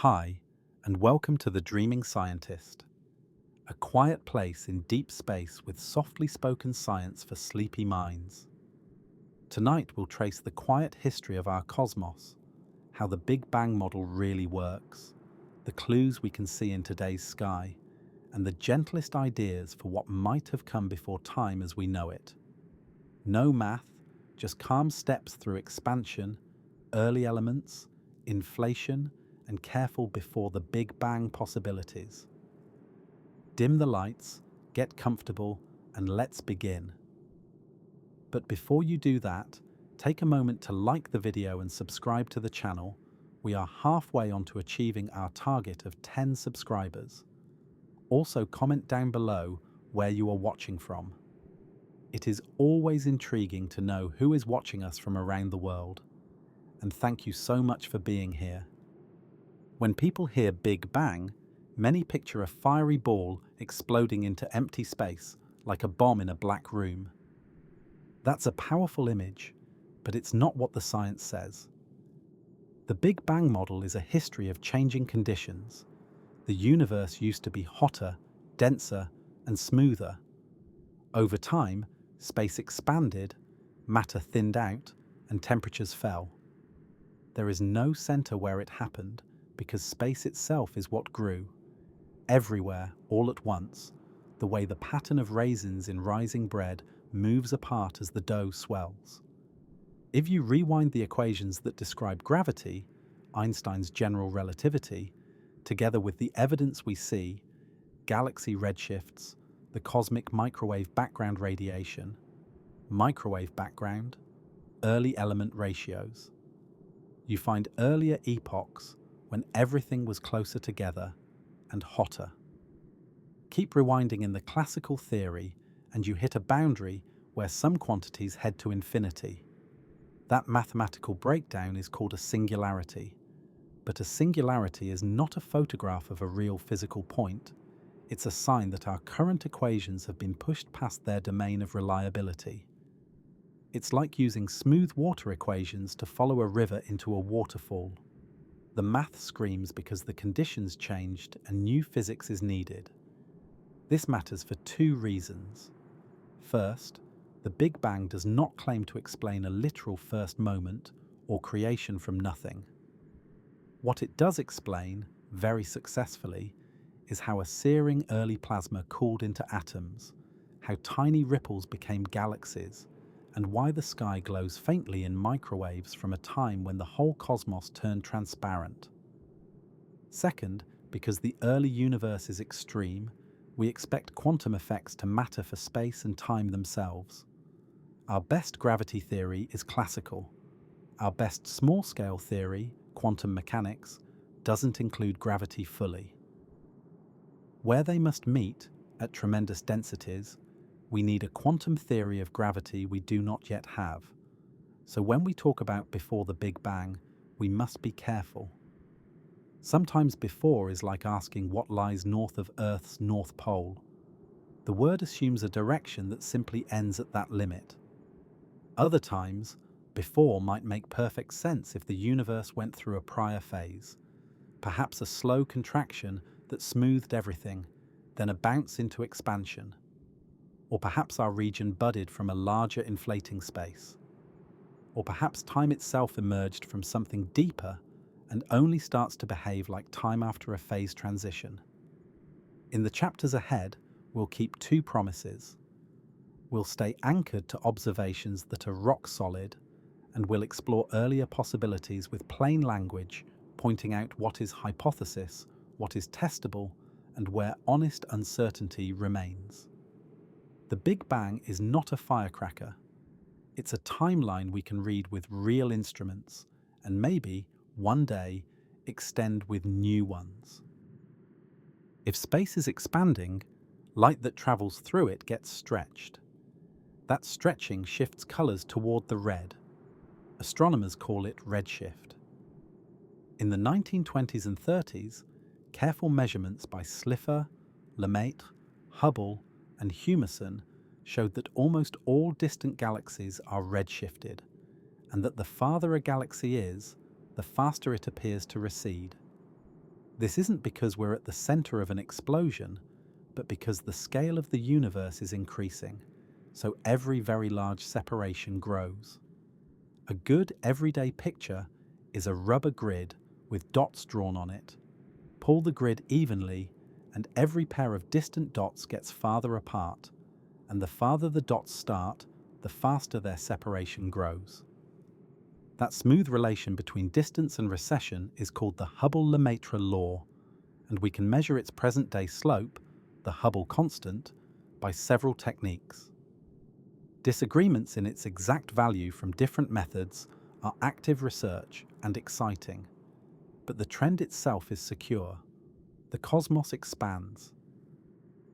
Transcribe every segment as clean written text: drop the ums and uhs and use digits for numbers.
Hi, and welcome to The Dreaming Scientist, a quiet place in deep space with softly spoken science for sleepy minds. Tonight we'll trace the quiet history of our cosmos, how the Big Bang model really works, the clues we can see in today's sky, and the gentlest ideas for what might have come before time as we know it. No math, just calm steps through expansion, early elements, inflation, and careful before the Big Bang possibilities. Dim the lights, get comfortable, and let's begin. But before you do that, take a moment to like the video and subscribe to the channel. We are halfway onto achieving our target of 10 subscribers. Also comment down below where you are watching from. It is always intriguing to know who is watching us from around the world. And thank you so much for being here. When people hear Big Bang, many picture a fiery ball exploding into empty space like a bomb in a black room. That's a powerful image, but it's not what the science says. The Big Bang model is a history of changing conditions. The universe used to be hotter, denser, and smoother. Over time, space expanded, matter thinned out, and temperatures fell. There is no center where it happened, because space itself is what grew. Everywhere, all at once, the way the pattern of raisins in rising bread moves apart as the dough swells. If you rewind the equations that describe gravity, Einstein's general relativity, together with the evidence we see, galaxy redshifts, the cosmic microwave background radiation, microwave background, early element ratios, you find earlier epochs when everything was closer together and hotter. Keep rewinding in the classical theory and you hit a boundary where some quantities head to infinity. That mathematical breakdown is called a singularity. But a singularity is not a photograph of a real physical point. It's a sign that our current equations have been pushed past their domain of reliability. It's like using smooth water equations to follow a river into a waterfall. The math screams because the conditions changed and new physics is needed. This matters for two reasons. First, the Big Bang does not claim to explain a literal first moment or creation from nothing. What it does explain, very successfully, is how a searing early plasma cooled into atoms, how tiny ripples became galaxies, and why the sky glows faintly in microwaves from a time when the whole cosmos turned transparent. Second, because the early universe is extreme, we expect quantum effects to matter for space and time themselves. Our best gravity theory is classical. Our best small-scale theory, quantum mechanics, doesn't include gravity fully. Where they must meet, at tremendous densities, we need a quantum theory of gravity we do not yet have. So when we talk about before the Big Bang, we must be careful. Sometimes before is like asking what lies north of Earth's North Pole. The word assumes a direction that simply ends at that limit. Other times, before might make perfect sense if the universe went through a prior phase, perhaps a slow contraction that smoothed everything, then a bounce into expansion. Or perhaps our region budded from a larger inflating space. Or perhaps time itself emerged from something deeper and only starts to behave like time after a phase transition. In the chapters ahead, we'll keep two promises. We'll stay anchored to observations that are rock solid, and we'll explore earlier possibilities with plain language, pointing out what is hypothesis, what is testable, and where honest uncertainty remains. The Big Bang is not a firecracker. It's a timeline we can read with real instruments, and maybe, one day, extend with new ones. If space is expanding, light that travels through it gets stretched. That stretching shifts colors toward the red. Astronomers call it redshift. In the 1920s and 30s, careful measurements by Slipher, Lemaitre, Hubble, and Humason showed that almost all distant galaxies are redshifted, and that the farther a galaxy is, the faster it appears to recede. This isn't because we're at the center of an explosion, but because the scale of the universe is increasing, so every very large separation grows. A good everyday picture is a rubber grid with dots drawn on it. Pull the grid evenly, and every pair of distant dots gets farther apart, and the farther the dots start, the faster their separation grows. That smooth relation between distance and recession is called the Hubble-Lemaitre law, and we can measure its present-day slope, the Hubble constant, by several techniques. Disagreements in its exact value from different methods are active research and exciting, but the trend itself is secure. The cosmos expands.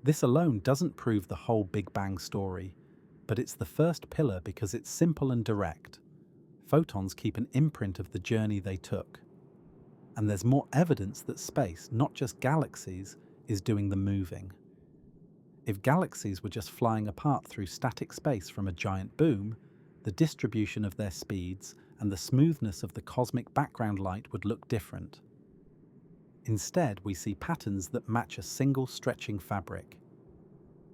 This alone doesn't prove the whole Big Bang story, but it's the first pillar because it's simple and direct. Photons keep an imprint of the journey they took. And there's more evidence that space, not just galaxies, is doing the moving. If galaxies were just flying apart through static space from a giant boom, the distribution of their speeds and the smoothness of the cosmic background light would look different. Instead, we see patterns that match a single stretching fabric.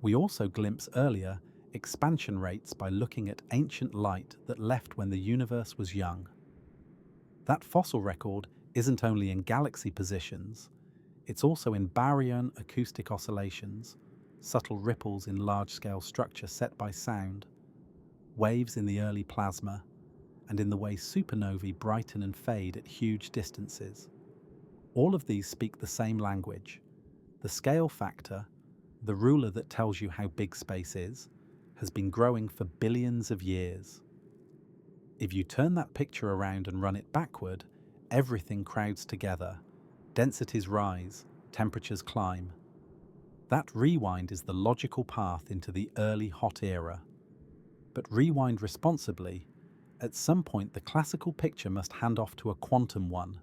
We also glimpse earlier expansion rates by looking at ancient light that left when the universe was young. That fossil record isn't only in galaxy positions, it's also in baryon acoustic oscillations, subtle ripples in large-scale structure set by sound, waves in the early plasma, and in the way supernovae brighten and fade at huge distances. All of these speak the same language. The scale factor, the ruler that tells you how big space is, has been growing for billions of years. If you turn that picture around and run it backward, everything crowds together. Densities rise, temperatures climb. That rewind is the logical path into the early hot era. But rewind responsibly. At some point, the classical picture must hand off to a quantum one.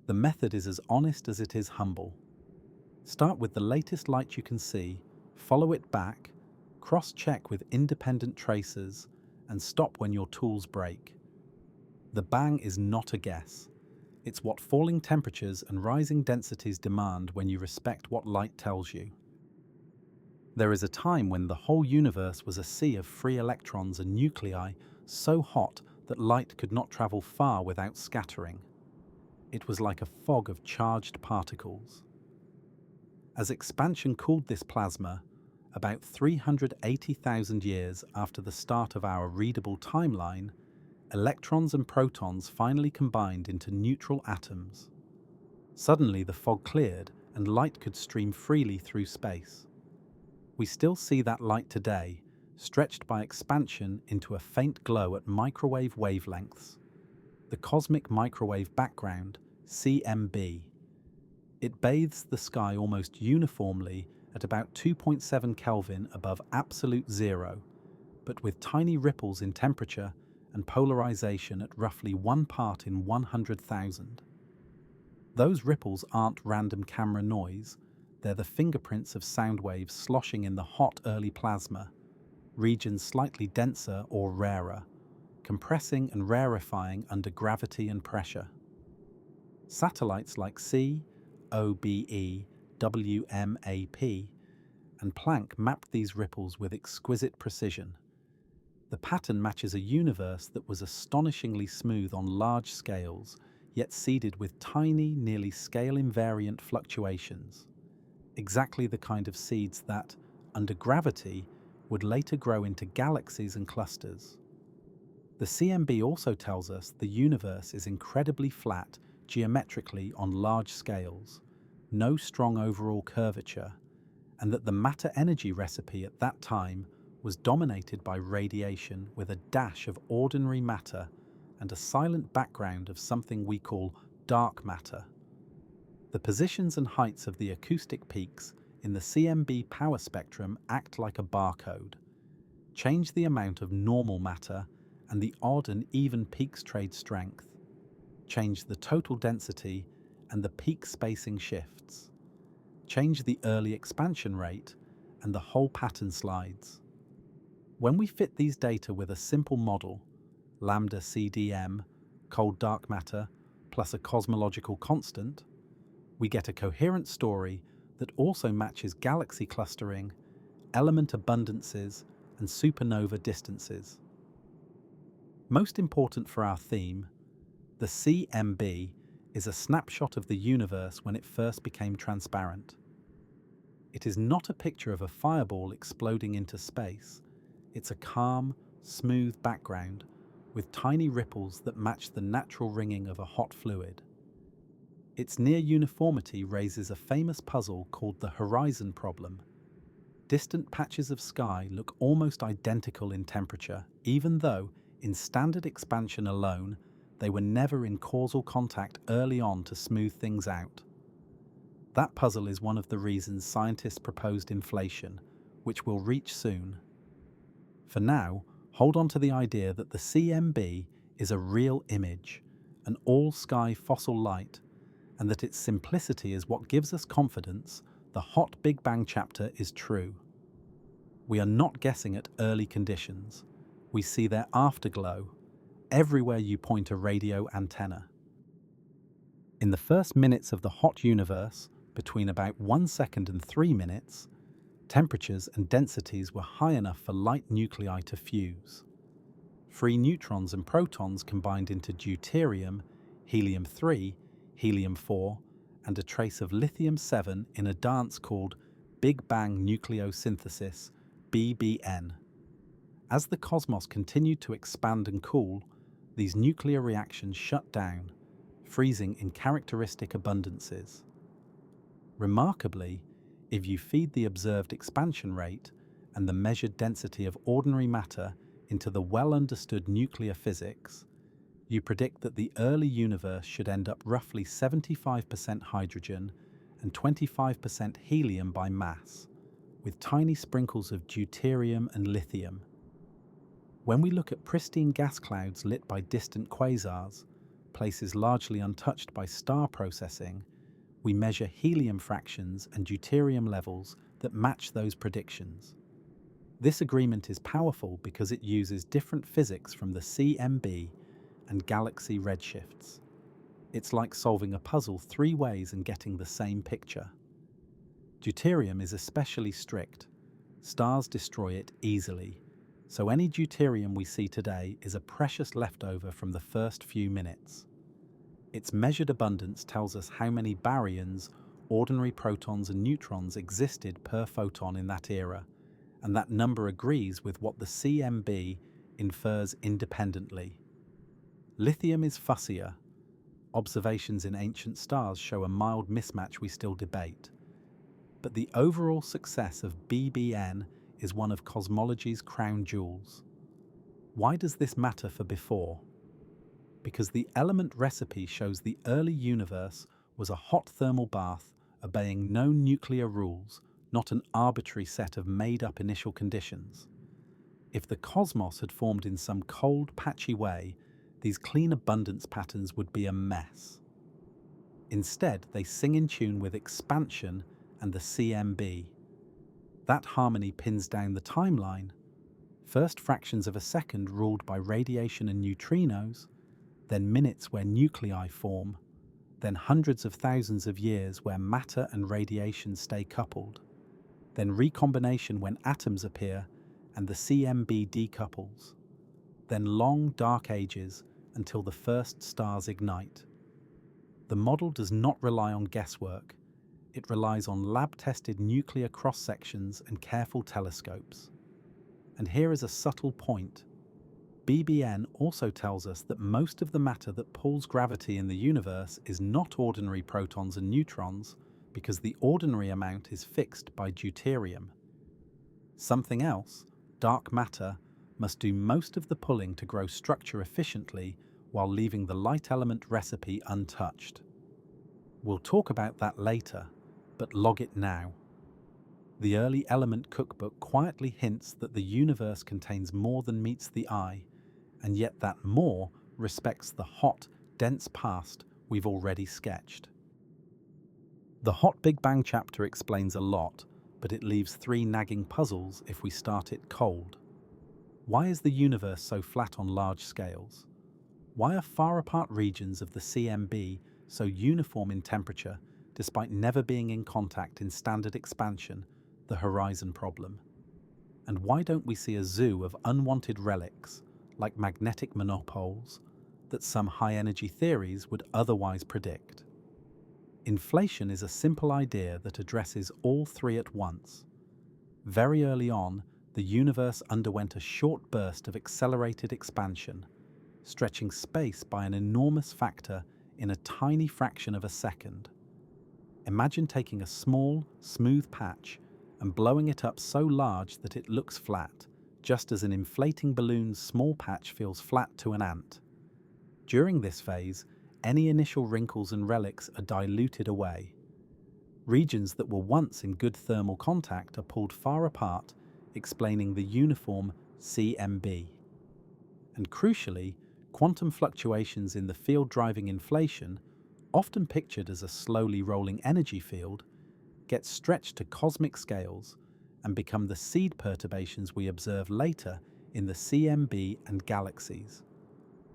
The method is as honest as it is humble. Start with the latest light you can see, follow it back, cross-check with independent tracers, and stop when your tools break. The bang is not a guess. It's what falling temperatures and rising densities demand when you respect what light tells you. There is a time when the whole universe was a sea of free electrons and nuclei so hot that light could not travel far without scattering. It was like a fog of charged particles. As expansion cooled this plasma, about 380,000 years after the start of our readable timeline, electrons and protons finally combined into neutral atoms. Suddenly the fog cleared and light could stream freely through space. We still see that light today, stretched by expansion into a faint glow at microwave wavelengths. The cosmic microwave background, CMB. It bathes the sky almost uniformly at about 2.7 Kelvin above absolute zero, but with tiny ripples in temperature and polarization at roughly 1 part in 100,000. Those ripples aren't random camera noise, they're the fingerprints of sound waves sloshing in the hot early plasma, regions slightly denser or rarer, compressing and rarefying under gravity and pressure. Satellites like COBE, WMAP, and Planck mapped these ripples with exquisite precision. The pattern matches a universe that was astonishingly smooth on large scales, yet seeded with tiny, nearly scale-invariant fluctuations. Exactly the kind of seeds that, under gravity, would later grow into galaxies and clusters. The CMB also tells us the universe is incredibly flat geometrically on large scales, no strong overall curvature, and that the matter-energy recipe at that time was dominated by radiation with a dash of ordinary matter and a silent background of something we call dark matter. The positions and heights of the acoustic peaks in the CMB power spectrum act like a barcode. Change the amount of normal matter and the odd and even peaks trade strength. Change the total density and the peak spacing shifts. Change the early expansion rate and the whole pattern slides. When we fit these data with a simple model, lambda CDM, cold dark matter, plus a cosmological constant, We get a coherent story that also matches galaxy clustering, element abundances, and supernova distances. Most important for our theme, the CMB is a snapshot of the universe when it first became transparent. It is not a picture of a fireball exploding into space. It's a calm, smooth background with tiny ripples that match the natural ringing of a hot fluid. Its near uniformity raises a famous puzzle called the horizon problem. Distant patches of sky look almost identical in temperature, even though, in standard expansion alone, they were never in causal contact early on to smooth things out. That puzzle is one of the reasons scientists proposed inflation, which we'll reach soon. For now, hold on to the idea that the CMB is a real image, an all-sky fossil light, and that its simplicity is what gives us confidence the hot Big Bang chapter is true. We are not guessing at early conditions. We see their afterglow everywhere you point a radio antenna. In the first minutes of the hot universe, between about 1 second and 3 minutes, temperatures and densities were high enough for light nuclei to fuse. Free neutrons and protons combined into deuterium, helium-3, helium-4, and a trace of lithium-7 in a dance called Big Bang nucleosynthesis, BBN. As the cosmos continued to expand and cool, these nuclear reactions shut down, freezing in characteristic abundances. Remarkably, if you feed the observed expansion rate and the measured density of ordinary matter into the well-understood nuclear physics, you predict that the early universe should end up roughly 75% hydrogen and 25% helium by mass, with tiny sprinkles of deuterium and lithium. When we look at pristine gas clouds lit by distant quasars, places largely untouched by star processing, we measure helium fractions and deuterium levels that match those predictions. This agreement is powerful because it uses different physics from the CMB and galaxy redshifts. It's like solving a puzzle 3 ways and getting the same picture. Deuterium is especially strict. Stars destroy it easily, so any deuterium we see today is a precious leftover from the first few minutes. Its measured abundance tells us how many baryons, ordinary protons and neutrons existed per photon in that era, and that number agrees with what the CMB infers independently. Lithium is fussier. Observations in ancient stars show a mild mismatch we still debate. But the overall success of BBN is one of cosmology's crown jewels. Why does this matter for before? Because the element recipe shows the early universe was a hot thermal bath obeying no nuclear rules, not an arbitrary set of made-up initial conditions. If the cosmos had formed in some cold, patchy way, these clean abundance patterns would be a mess. Instead, they sing in tune with expansion and the CMB. That harmony pins down the timeline. First fractions of a second ruled by radiation and neutrinos, then minutes where nuclei form, then hundreds of thousands of years where matter and radiation stay coupled, then recombination when atoms appear and the CMB decouples, then long dark ages until the first stars ignite. The model does not rely on guesswork. It relies on lab-tested nuclear cross-sections and careful telescopes. And here is a subtle point. BBN also tells us that most of the matter that pulls gravity in the universe is not ordinary protons and neutrons, because the ordinary amount is fixed by deuterium. Something else, dark matter, must do most of the pulling to grow structure efficiently while leaving the light element recipe untouched. We'll talk about that later, but log it now. The early element cookbook quietly hints that the universe contains more than meets the eye, and yet that more respects the hot, dense past we've already sketched. The Hot Big Bang chapter explains a lot, but it leaves 3 nagging puzzles if we start it cold. Why is the universe so flat on large scales? Why are far apart regions of the CMB so uniform in temperature despite never being in contact in standard expansion, the horizon problem? And why don't we see a zoo of unwanted relics, like magnetic monopoles, that some high-energy theories would otherwise predict? Inflation is a simple idea that addresses all three at once. Very early on, the universe underwent a short burst of accelerated expansion, stretching space by an enormous factor in a tiny fraction of a second. Imagine taking a small, smooth patch and blowing it up so large that it looks flat, just as an inflating balloon's small patch feels flat to an ant. During this phase, any initial wrinkles and relics are diluted away. Regions that were once in good thermal contact are pulled far apart, explaining the uniform CMB. And crucially, quantum fluctuations in the field driving inflation, often pictured as a slowly rolling energy field, get stretched to cosmic scales and become the seed perturbations we observe later in the CMB and galaxies.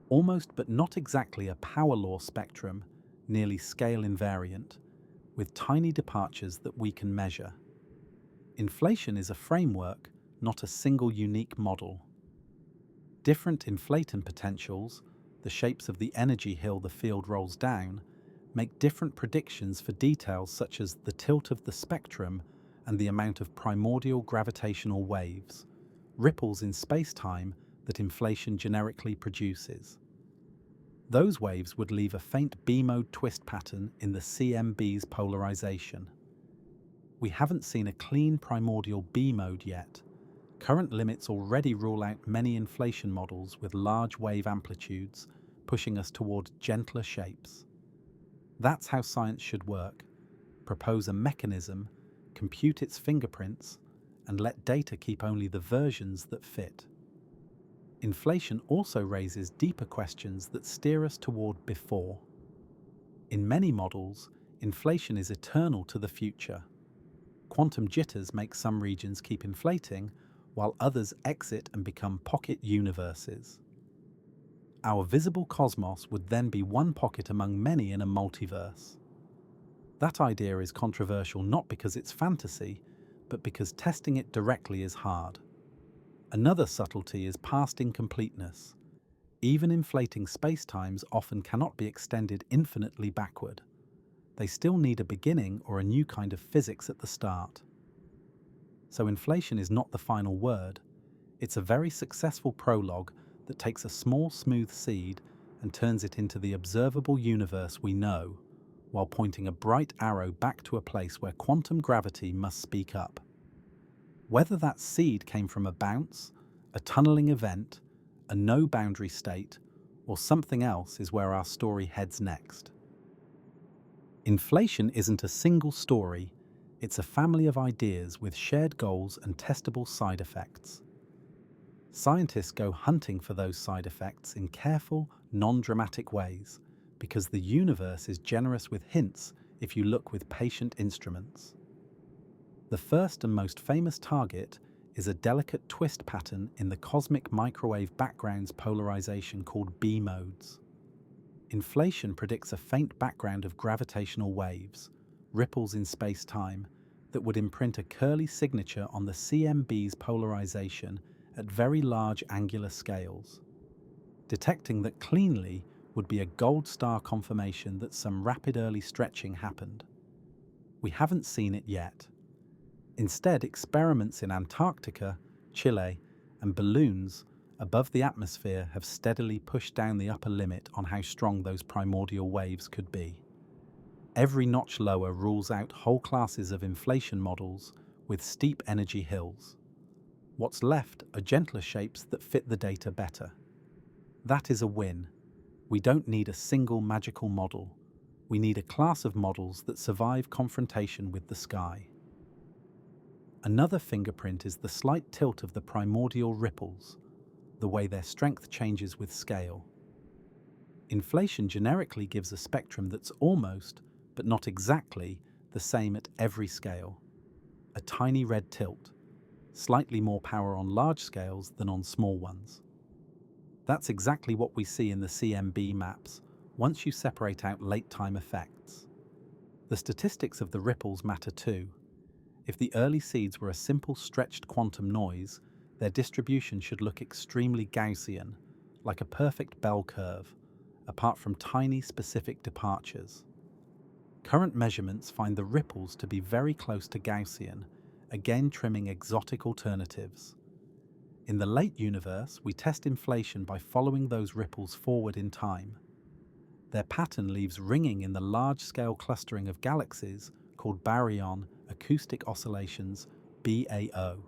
Almost but not exactly a power law spectrum, nearly scale invariant, with tiny departures that we can measure. Inflation is a framework, not a single unique model. Different inflaton potentials, the shapes of the energy hill the field rolls down, make different predictions for details such as the tilt of the spectrum and the amount of primordial gravitational waves, ripples in space-time that inflation generically produces. Those waves would leave a faint B-mode twist pattern in the CMB's polarization. We haven't seen a clean primordial B-mode yet. Current limits already rule out many inflation models with large wave amplitudes, pushing us toward gentler shapes. That's how science should work. Propose a mechanism, compute its fingerprints, and let data keep only the versions that fit. Inflation also raises deeper questions that steer us toward before. In many models, inflation is eternal to the future. Quantum jitters make some regions keep inflating, while others exit and become pocket universes. Our visible cosmos would then be one pocket among many in a multiverse. That idea is controversial not because it's fantasy, but because testing it directly is hard. Another subtlety is past incompleteness. Even inflating spacetimes often cannot be extended infinitely backward. They still need a beginning or a new kind of physics at the start. So inflation is not the final word. It's a very successful prologue that takes a small, smooth seed and turns it into the observable universe we know, while pointing a bright arrow back to a place where quantum gravity must speak up. Whether that seed came from a bounce, a tunneling event, a no-boundary state, or something else is where our story heads next. Inflation isn't a single story, it's a family of ideas with shared goals and testable side effects. Scientists go hunting for those side effects in careful, non-dramatic ways, because the universe is generous with hints if you look with patient instruments. The first and most famous target is a delicate twist pattern in the cosmic microwave background's polarization called B-modes. Inflation predicts a faint background of gravitational waves, ripples in space-time, that would imprint a curly signature on the CMB's polarization at very large angular scales. Detecting that cleanly would be a gold star confirmation that some rapid early stretching happened. We haven't seen it yet. Instead, experiments in Antarctica, Chile, and balloons above the atmosphere have steadily pushed down the upper limit on how strong those primordial waves could be. Every notch lower rules out whole classes of inflation models with steep energy hills. What's left are gentler shapes that fit the data better. That is a win. We don't need a single magical model. We need a class of models that survive confrontation with the sky. Another fingerprint is the slight tilt of the primordial ripples, the way their strength changes with scale. Inflation generically gives a spectrum that's almost, but not exactly, the same at every scale. A tiny red tilt, slightly more power on large scales than on small ones. That's exactly what we see in the CMB maps once you separate out late-time effects. The statistics of the ripples matter too. If the early seeds were a simple stretched quantum noise, their distribution should look extremely Gaussian, like a perfect bell curve, apart from tiny specific departures. Current measurements find the ripples to be very close to Gaussian, again trimming exotic alternatives. In the late universe, we test inflation by following those ripples forward in time. Their pattern leaves ringing in the large-scale clustering of galaxies called baryon acoustic oscillations, BAO.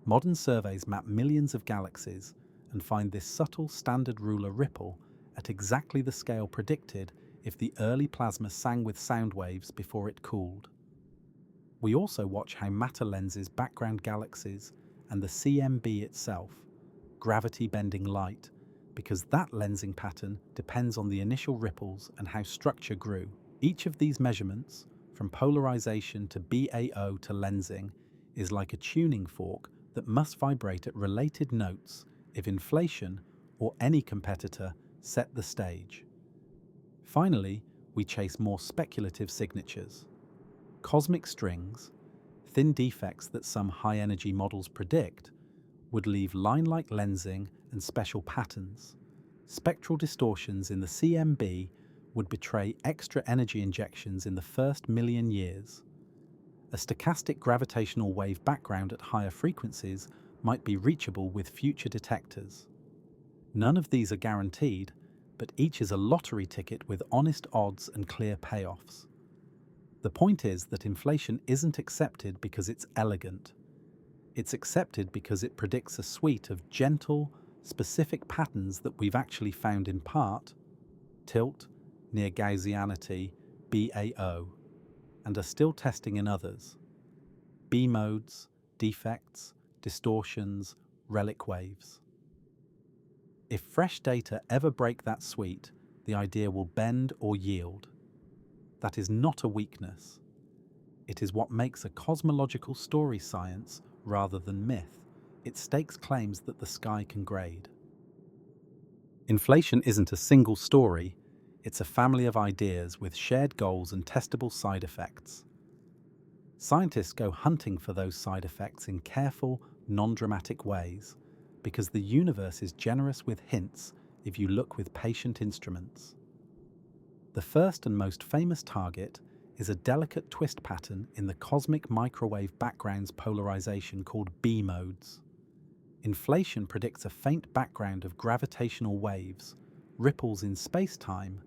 Modern surveys map millions of galaxies and find this subtle standard ruler ripple at exactly the scale predicted if the early plasma sang with sound waves before it cooled. We also watch how matter lenses background galaxies and the CMB itself, gravity-bending light, because that lensing pattern depends on the initial ripples and how structure grew. Each of these measurements, from polarization to BAO to lensing, is like a tuning fork that must vibrate at related notes if inflation or any competitor set the stage. Finally, we chase more speculative signatures. Cosmic strings, thin defects that some high-energy models predict, would leave line-like lensing and special patterns. Spectral distortions in the CMB would betray extra energy injections in the first million years. A stochastic gravitational wave background at higher frequencies might be reachable with future detectors. None of these are guaranteed, but each is a lottery ticket with honest odds and clear payoffs. The point is that inflation isn't accepted because it's elegant. It's accepted because it predicts a suite of gentle, specific patterns that we've actually found in part, tilt, near Gaussianity, BAO, and are still testing in others. B modes, defects, distortions, relic waves. If fresh data ever break that suite, the idea will bend or yield. That is not a weakness. It is what makes a cosmological story science rather than myth. It stakes claims that the sky can grade. Inflation isn't a single story, it's a family of ideas with shared goals and testable side effects. Scientists go hunting for those side effects in careful, non-dramatic ways, because the universe is generous with hints if you look with patient instruments. The first and most famous target is a delicate twist pattern in the cosmic microwave background's polarization called B modes. Inflation predicts a faint background of gravitational waves, ripples in space-time,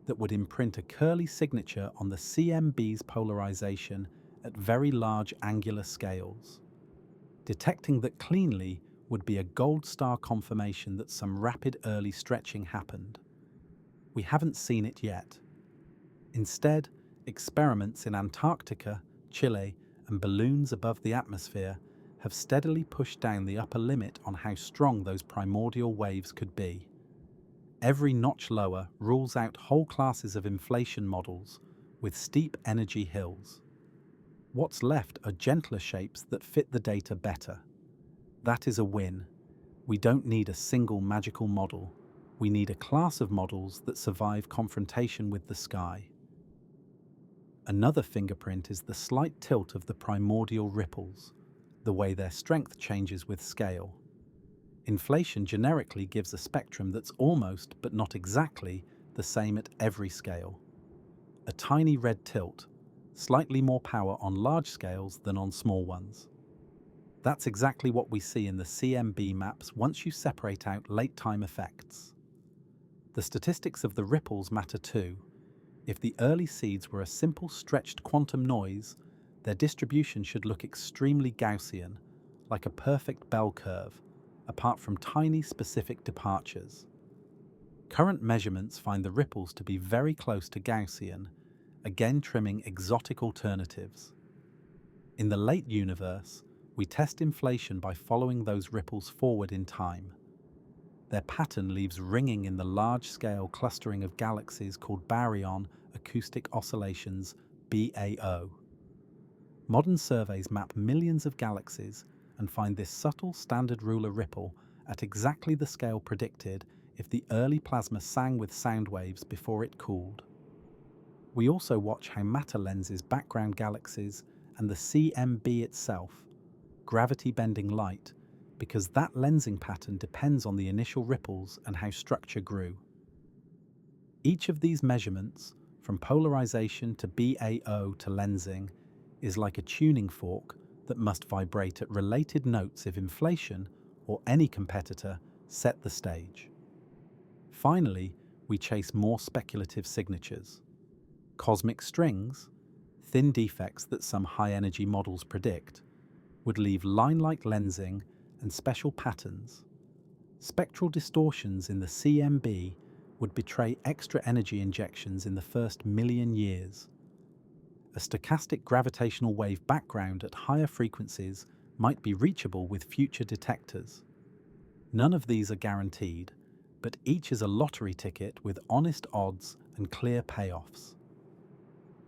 that would imprint a curly signature on the CMB's polarization at very large angular scales. Detecting that cleanly would be a gold star confirmation that some rapid early stretching happened. We haven't seen it yet. Instead, experiments in Antarctica, Chile, and balloons above the atmosphere have steadily pushed down the upper limit on how strong those primordial waves could be. Every notch lower rules out whole classes of inflation models with steep energy hills. What's left are gentler shapes that fit the data better. That is a win. We don't need a single magical model. We need a class of models that survive confrontation with the sky. Another fingerprint is the slight tilt of the primordial ripples, the way their strength changes with scale. Inflation generically gives a spectrum that's almost, but not exactly, the same at every scale. A tiny red tilt, slightly more power on large scales than on small ones. That's exactly what we see in the CMB maps once you separate out late-time effects. The statistics of the ripples matter too. If the early seeds were a simple stretched quantum noise, their distribution should look extremely Gaussian, like a perfect bell curve, apart from tiny specific departures. Current measurements find the ripples to be very close to Gaussian, again trimming exotic alternatives. In the late universe, we test inflation by following those ripples forward in time. Their pattern leaves ringing in the large-scale clustering of galaxies called baryon acoustic oscillations, BAO. Modern surveys map millions of galaxies and find this subtle standard ruler ripple at exactly the scale predicted if the early plasma sang with sound waves before it cooled. We also watch how matter lenses background galaxies and the CMB itself, gravity-bending light, because that lensing pattern depends on the initial ripples and how structure grew. Each of these measurements, from polarization to BAO to lensing, is like a tuning fork that must vibrate at related notes if inflation, or any competitor, set the stage. Finally, we chase more speculative signatures. Cosmic strings, thin defects that some high-energy models predict, would leave line-like lensing and special patterns. Spectral distortions in the CMB would betray extra energy injections in the first million years. A stochastic gravitational wave background at higher frequencies might be reachable with future detectors. None of these are guaranteed, but each is a lottery ticket with honest odds and clear payoffs.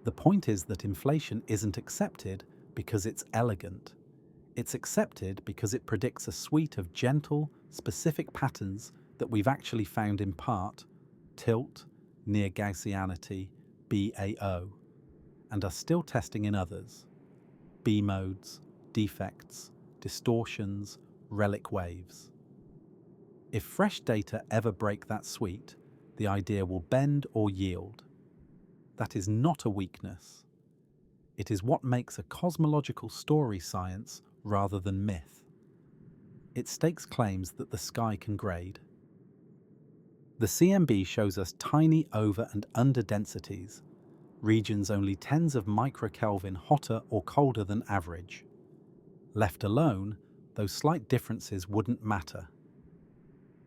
The point is that inflation isn't accepted because it's elegant. It's accepted because it predicts a suite of gentle, specific patterns that we've actually found in part, tilt, near Gaussianity, BAO, and are still testing in others, B modes, defects, distortions, relic waves. If fresh data ever break that suite, the idea will bend or yield. That is not a weakness. It is what makes a cosmological story science rather than myth. It stakes claims that the sky can grade. The CMB shows us tiny over and under densities, regions only tens of microkelvin hotter or colder than average. Left alone, those slight differences wouldn't matter.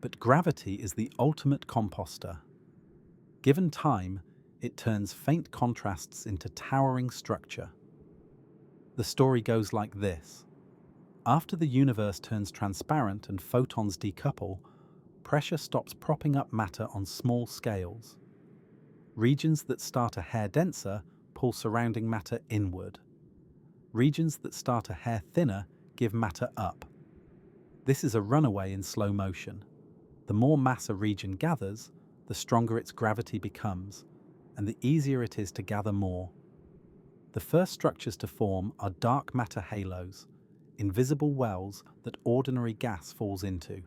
But gravity is the ultimate composter. Given time, it turns faint contrasts into towering structure. The story goes like this. After the universe turns transparent and photons decouple, pressure stops propping up matter on small scales. Regions that start a hair denser pull surrounding matter inward. Regions that start a hair thinner give matter up. This is a runaway in slow motion. The more mass a region gathers, the stronger its gravity becomes, and the easier it is to gather more. The first structures to form are dark matter halos, invisible wells that ordinary gas falls into.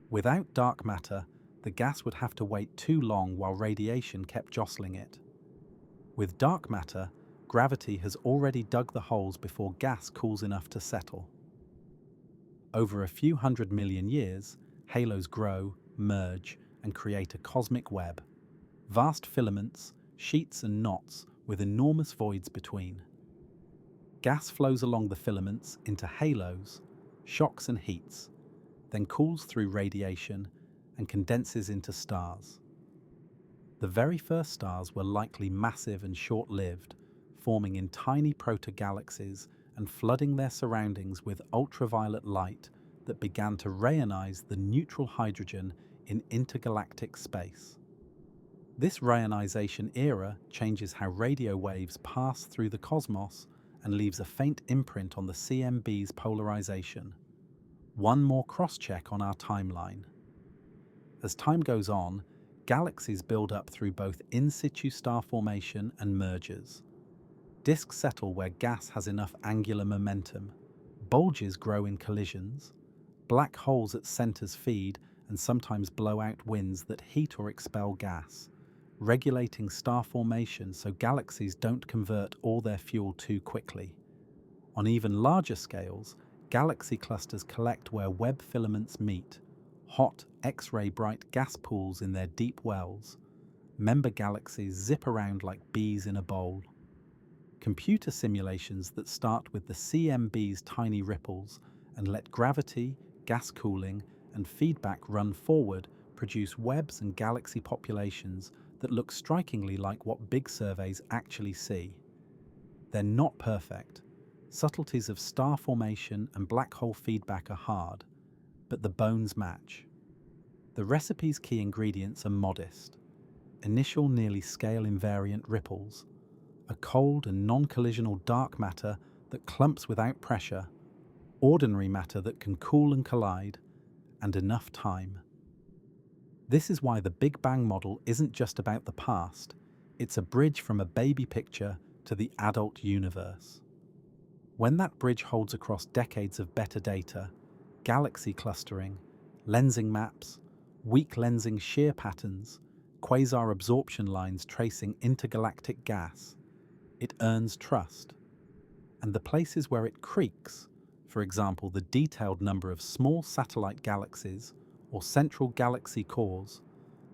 Without dark matter, the gas would have to wait too long while radiation kept jostling it. With dark matter, gravity has already dug the holes before gas cools enough to settle. Over a few 100 million years, halos grow, merge, and create a cosmic web. Vast filaments, sheets and knots with enormous voids between. Gas flows along the filaments into halos, shocks and heats, then cools through radiation and condenses into stars. The very first stars were likely massive and short-lived, forming in tiny proto-galaxies and flooding their surroundings with ultraviolet light that began to rayonize the neutral hydrogen in intergalactic space. This rayonization era changes how radio waves pass through the cosmos and leaves a faint imprint on the CMB's polarization. One more cross-check on our timeline. As time goes on, galaxies build up through both in situ star formation and mergers. Disks settle where gas has enough angular momentum. Bulges grow in collisions. Black holes at centers feed and sometimes blow out winds that heat or expel gas, regulating star formation so galaxies don't convert all their fuel too quickly. On even larger scales, galaxy clusters collect where Webb filaments meet, hot, X-ray bright gas pools in their deep wells. Member galaxies zip around like bees in a bowl. Computer simulations that start with the CMB's tiny ripples and let gravity, gas cooling, and feedback run forward produce webs and galaxy populations that look strikingly like what big surveys actually see. They're not perfect. Subtleties of star formation and black hole feedback are hard, but the bones match. The recipe's key ingredients are modest. Initial nearly scale invariant ripples, a cold and non-collisional dark matter that clumps without pressure, ordinary matter that can cool and collide, and enough time. This is why the Big Bang model isn't just about the past, It's a bridge from a baby picture to the adult universe. When that bridge holds across decades of better data, galaxy clustering, lensing maps, weak lensing shear patterns, quasar absorption lines tracing intergalactic gas, it earns trust. And the places where it creaks, for example, the detailed number of small satellite galaxies or central galaxy cores,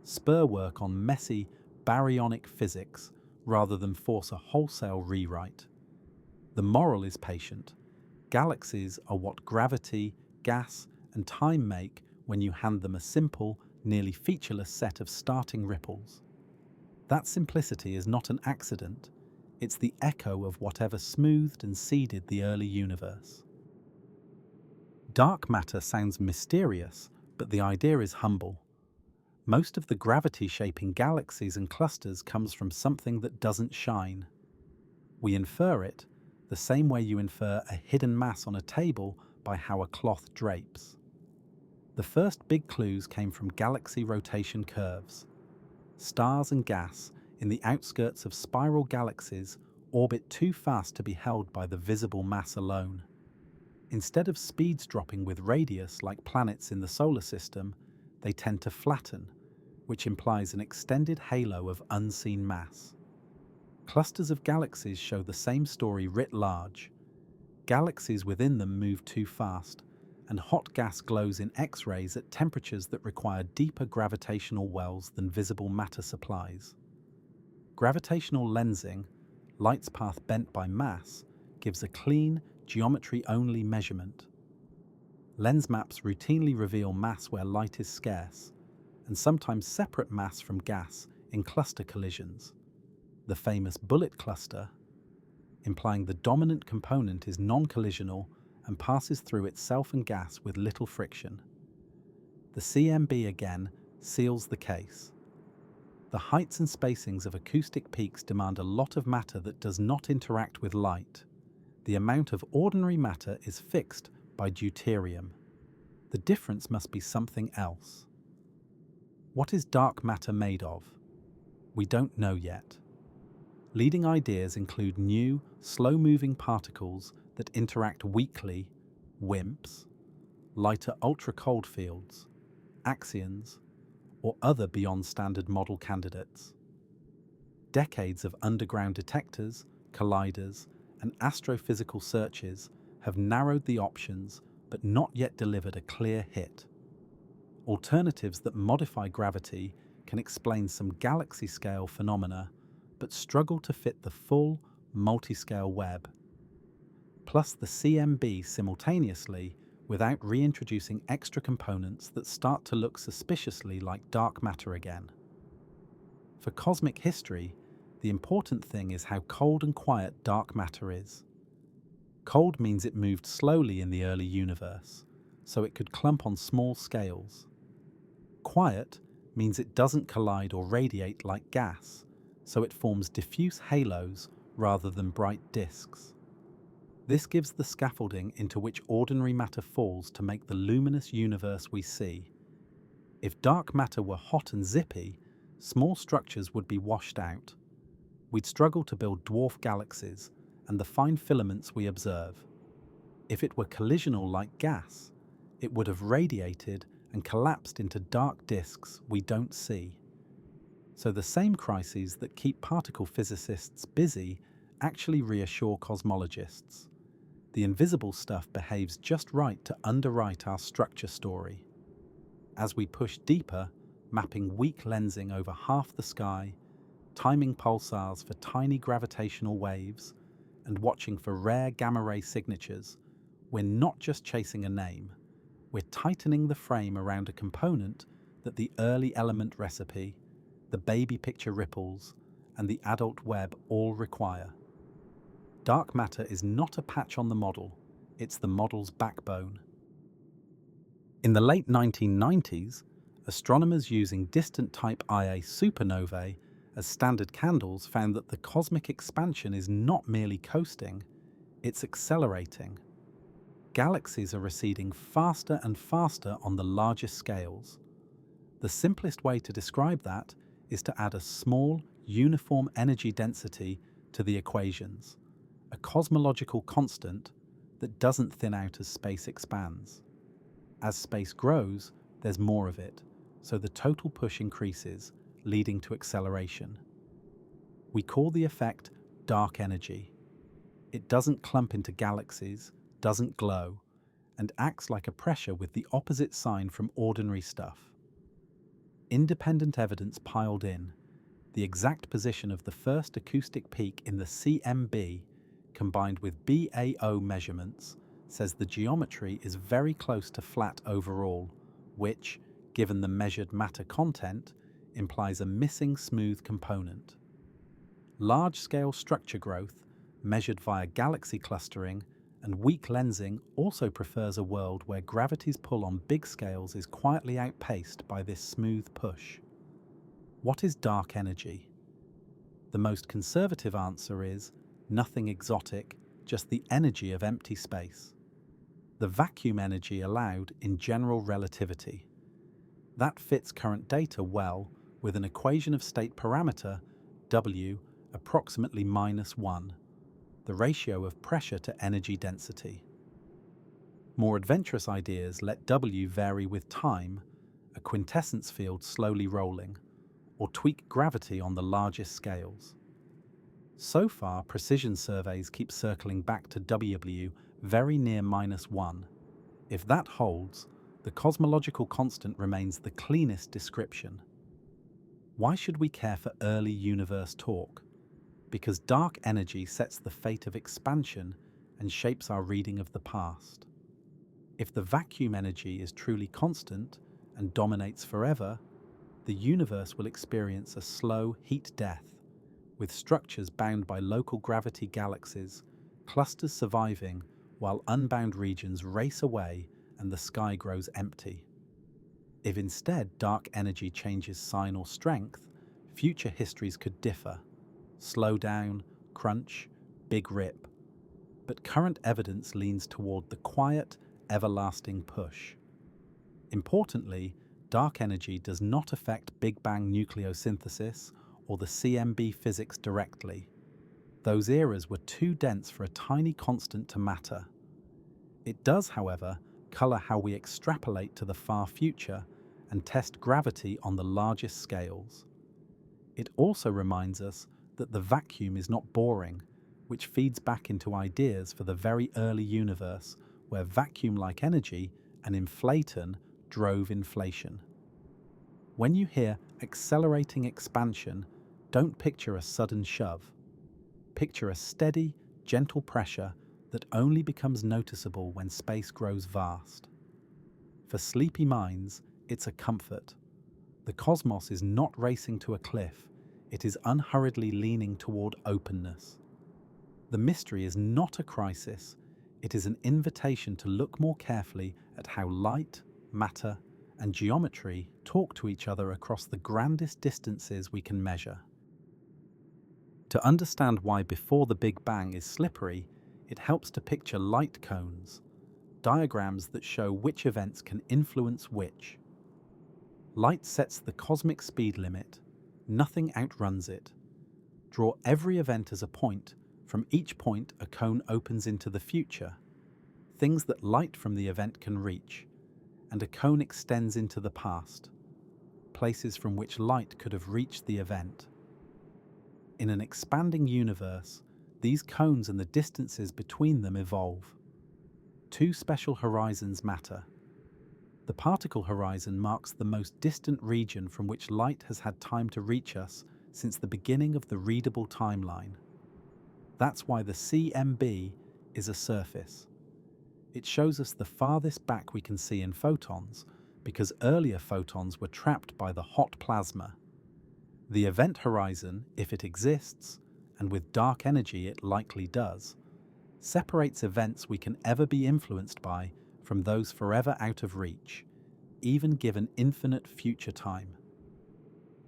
spur work on messy baryonic physics rather than force a wholesale rewrite. The moral is patient. Galaxies are what gravity, gas, and time make when you hand them a simple, nearly featureless set of starting ripples. That simplicity is not an accident. It's the echo of whatever smoothed and seeded the early universe. Dark matter sounds mysterious, but the idea is humble. Most of the gravity shaping galaxies and clusters comes from something that doesn't shine. We infer it the same way you infer a hidden mass on a table by how a cloth drapes. The first big clues came from galaxy rotation curves. Stars and gas in the outskirts of spiral galaxies orbit too fast to be held by the visible mass alone. Instead of speeds dropping with radius like planets in the solar system, they tend to flatten, which implies an extended halo of unseen mass. Clusters of galaxies show the same story writ large. Galaxies within them move too fast, and hot gas glows in X-rays at temperatures that require deeper gravitational wells than visible matter supplies. Gravitational lensing, light's path bent by mass, gives a clean, geometry-only measurement. Lens maps routinely reveal mass where light is scarce, and sometimes separate mass from gas in cluster collisions. The famous bullet cluster, implying the dominant component is non-collisional and passes through itself and gas with little friction. The CMB again seals the case. The heights and spacings of acoustic peaks demand a lot of matter that does not interact with light. The amount of ordinary matter is fixed by deuterium. The difference must be something else. What is dark matter made of? We don't know yet. Leading ideas include new, slow-moving particles that interact weakly, WIMPs, lighter ultra-cold fields, axions, or other beyond standard model candidates. Decades of underground detectors, colliders, and astrophysical searches have narrowed the options but not yet delivered a clear hit. Alternatives that modify gravity can explain some galaxy-scale phenomena but struggle to fit the full, multi-scale web. Plus the CMB simultaneously without reintroducing extra components that start to look suspiciously like dark matter again. For cosmic history, the important thing is how cold and quiet dark matter is. Cold means it moved slowly in the early universe, so it could clump on small scales. Quiet means it doesn't collide or radiate like gas, so it forms diffuse halos rather than bright disks. This gives the scaffolding into which ordinary matter falls to make the luminous universe we see. If dark matter were hot and zippy, small structures would be washed out. We'd struggle to build dwarf galaxies and the fine filaments we observe. If it were collisional like gas, it would have radiated and collapsed into dark disks we don't see. So the same crises that keep particle physicists busy actually reassure cosmologists. The invisible stuff behaves just right to underwrite our structure story. As we push deeper, mapping weak lensing over half the sky, timing pulsars for tiny gravitational waves, and watching for rare gamma-ray signatures, we're not just chasing a name, we're tightening the frame around a component that the early element recipe, the baby picture ripples, and the adult web all require. Dark matter is not a patch on the model, it's the model's backbone. In the late 1990s, astronomers using distant type Ia supernovae as standard candles found that the cosmic expansion is not merely coasting, it's accelerating. Galaxies are receding faster and faster on the largest scales. The simplest way to describe that is to add a small, uniform energy density to the equations, a cosmological constant that doesn't thin out as space expands. As space grows, there's more of it, so the total push increases, leading to acceleration. We call the effect dark energy. It doesn't clump into galaxies, doesn't glow, and acts like a pressure with the opposite sign from ordinary stuff. Independent evidence piled in, the exact position of the first acoustic peak in the CMB, combined with BAO measurements, says the geometry is very close to flat overall, which, given the measured matter content, implies a missing smooth component. Large-scale structure growth, measured via galaxy clustering, and weak lensing also prefers a world where gravity's pull on big scales is quietly outpaced by this smooth push. What is dark energy? The most conservative answer is nothing exotic, just the energy of empty space. The vacuum energy allowed in general relativity. That fits current data well with an equation of state parameter, W, approximately -1, the ratio of pressure to energy density. More adventurous ideas let W vary with time, a quintessence field slowly rolling, or tweak gravity on the largest scales. So far, precision surveys keep circling back to W very near -1. If that holds, the cosmological constant remains the cleanest description. Why should we care for early universe talk? Because dark energy sets the fate of expansion and shapes our reading of the past. If the vacuum energy is truly constant and dominates forever, the universe will experience a slow heat death, with structures bound by local gravity galaxies, clusters surviving while unbound regions race away and the sky grows empty. If instead dark energy changes sign or strength, future histories could differ. Slow down, crunch, big rip. But current evidence leans toward the quiet, everlasting push. Importantly, dark energy does not affect Big Bang nucleosynthesis or the CMB physics directly. Those eras were too dense for a tiny constant to matter. It does, however, color how we extrapolate to the far future and test gravity on the largest scales. It also reminds us that the vacuum is not boring, which feeds back into ideas for the very early universe where vacuum-like energy and inflaton drove inflation. When you hear accelerating expansion, don't picture a sudden shove. Picture a steady, gentle pressure that only becomes noticeable when space grows vast. For sleepy minds, it's a comfort. The cosmos is not racing to a cliff, it is unhurriedly leaning toward openness. The mystery is not a crisis, it is an invitation to look more carefully at how light, matter, and geometry talk to each other across the grandest distances we can measure. To understand why before the Big Bang is slippery, it helps to picture light cones, diagrams that show which events can influence which. Light sets the cosmic speed limit, nothing outruns it. Draw every event as a point, from each point a cone opens into the future, things that light from the event can reach, and a cone extends into the past, places from which light could have reached the event. In an expanding universe, these cones and the distances between them evolve. Two special horizons matter. The particle horizon marks the most distant region from which light has had time to reach us since the beginning of the readable timeline. That's why the CMB is a surface. It shows us the farthest back we can see in photons, because earlier photons were trapped by the hot plasma. The event horizon, if it exists, and with dark energy it likely does, separates events we can ever be influenced by from those forever out of reach, even given infinite future time.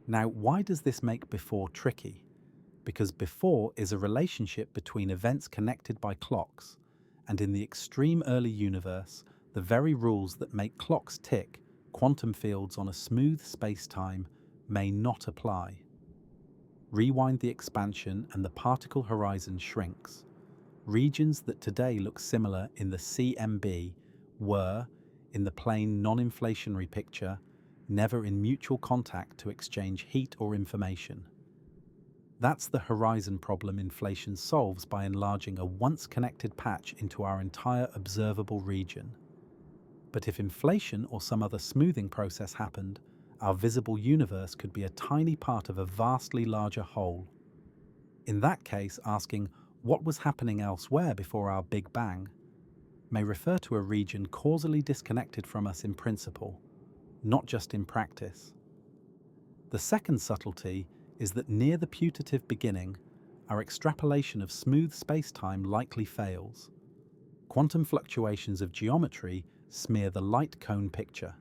Now, why does this make before tricky? Because before is a relationship between events connected by clocks, and in the extreme early universe, the very rules that make clocks tick, quantum fields on a smooth space-time, may not apply. Rewind the expansion and the particle horizon shrinks. Regions that today look similar in the CMB were, in the plain non-inflationary picture, never in mutual contact to exchange heat or information. That's the horizon problem inflation solves by enlarging a once-connected patch into our entire observable region. But if inflation or some other smoothing process happened, our visible universe could be a tiny part of a vastly larger whole. In that case, asking what was happening elsewhere before our Big Bang may refer to a region causally disconnected from us in principle, not just in practice. The second subtlety is that near the putative beginning, our extrapolation of smooth spacetime likely fails. Quantum fluctuations of geometry smear the light cone picture.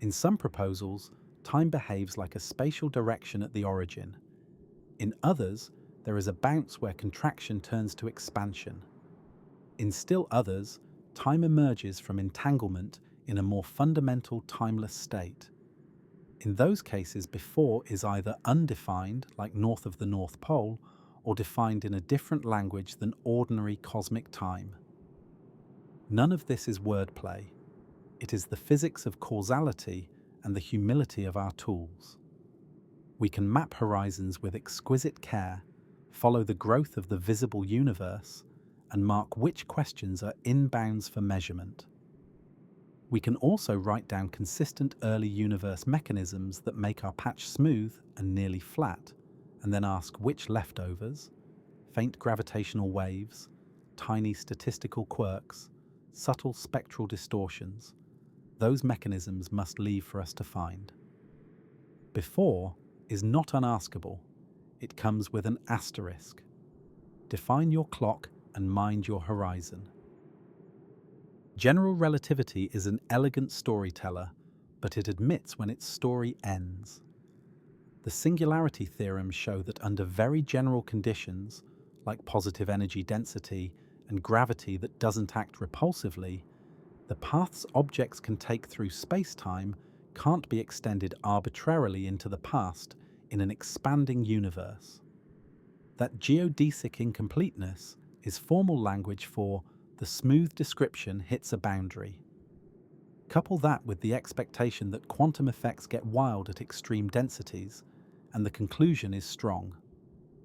In some proposals, time behaves like a spatial direction at the origin. In others, there is a bounce where contraction turns to expansion. In still others, time emerges from entanglement in a more fundamental timeless state. In those cases, before is either undefined, like north of the North Pole, or defined in a different language than ordinary cosmic time. None of this is wordplay. It is the physics of causality and the humility of our tools. We can map horizons with exquisite care, follow the growth of the visible universe, and mark which questions are in bounds for measurement. We can also write down consistent early universe mechanisms that make our patch smooth and nearly flat, and then ask which leftovers, faint gravitational waves, tiny statistical quirks, subtle spectral distortions, those mechanisms must leave for us to find. Before is not unaskable. It comes with an asterisk. Define your clock and mind your horizon. General relativity is an elegant storyteller, but it admits when its story ends. The singularity theorems show that under very general conditions, like positive energy density and gravity that doesn't act repulsively, the paths objects can take through space-time can't be extended arbitrarily into the past in an expanding universe. That geodesic incompleteness is formal language for the smooth description hits a boundary. Couple that with the expectation that quantum effects get wild at extreme densities, and the conclusion is strong.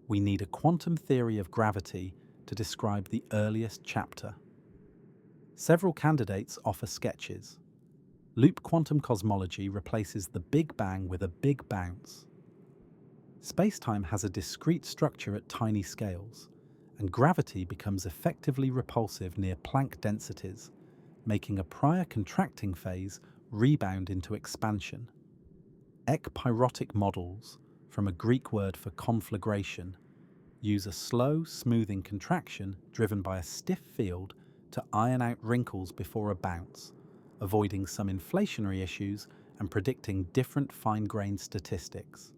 We need a quantum theory of gravity to describe the earliest chapter. Several candidates offer sketches. Loop quantum cosmology replaces the Big Bang with a big bounce. Spacetime has a discrete structure at tiny scales, and gravity becomes effectively repulsive near Planck densities, making a prior contracting phase rebound into expansion. Ekpyrotic models, from a Greek word for conflagration, use a slow, smoothing contraction driven by a stiff field to iron out wrinkles before a bounce, avoiding some inflationary issues and predicting different fine-grained statistics.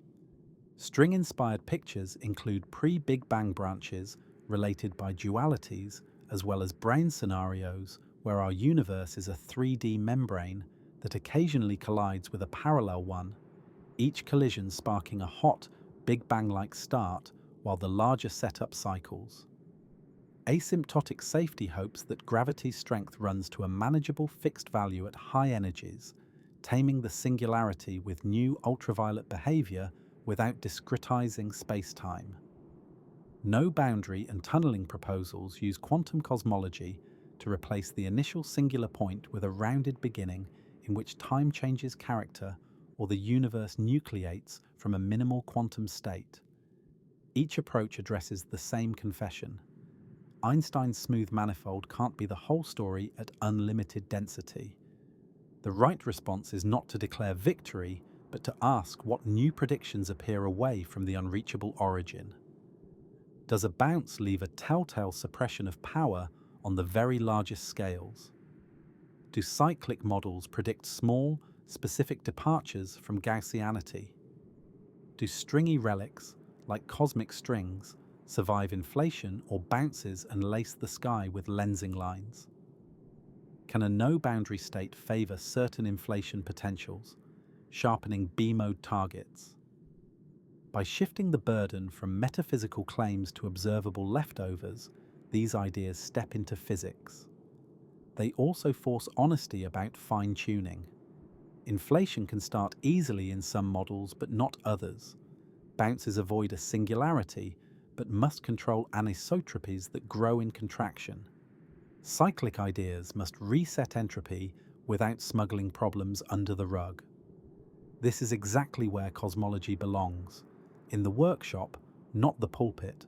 String-inspired pictures include pre-Big Bang branches related by dualities, as well as brain scenarios where our universe is a 3D membrane that occasionally collides with a parallel one, each collision sparking a hot, Big Bang-like start while the larger setup cycles. Asymptotic safety hopes that gravity's strength runs to a manageable fixed value at high energies, taming the singularity with new ultraviolet behavior without discretizing space-time. No boundary and tunneling proposals use quantum cosmology to replace the initial singular point with a rounded beginning in which time changes character or the universe nucleates from a minimal quantum state. Each approach addresses the same confession. Einstein's smooth manifold can't be the whole story at unlimited density. The right response is not to declare victory, but to ask what new predictions appear away from the unreachable origin. Does a bounce leave a telltale suppression of power on the very largest scales? Do cyclic models predict small, specific departures from Gaussianity? Do stringy relics, like cosmic strings, survive inflation or bounces and lace the sky with lensing lines? Can a no-boundary state favor certain inflation potentials, sharpening B-mode targets? By shifting the burden from metaphysical claims to observable leftovers, these ideas step into physics. They also force honesty about fine-tuning. Inflation can start easily in some models but not others. Bounces avoid a singularity but must control anisotropies that grow in contraction. Cyclic ideas must reset entropy without smuggling problems under the rug. This is exactly where cosmology belongs, in the workshop, not the pulpit,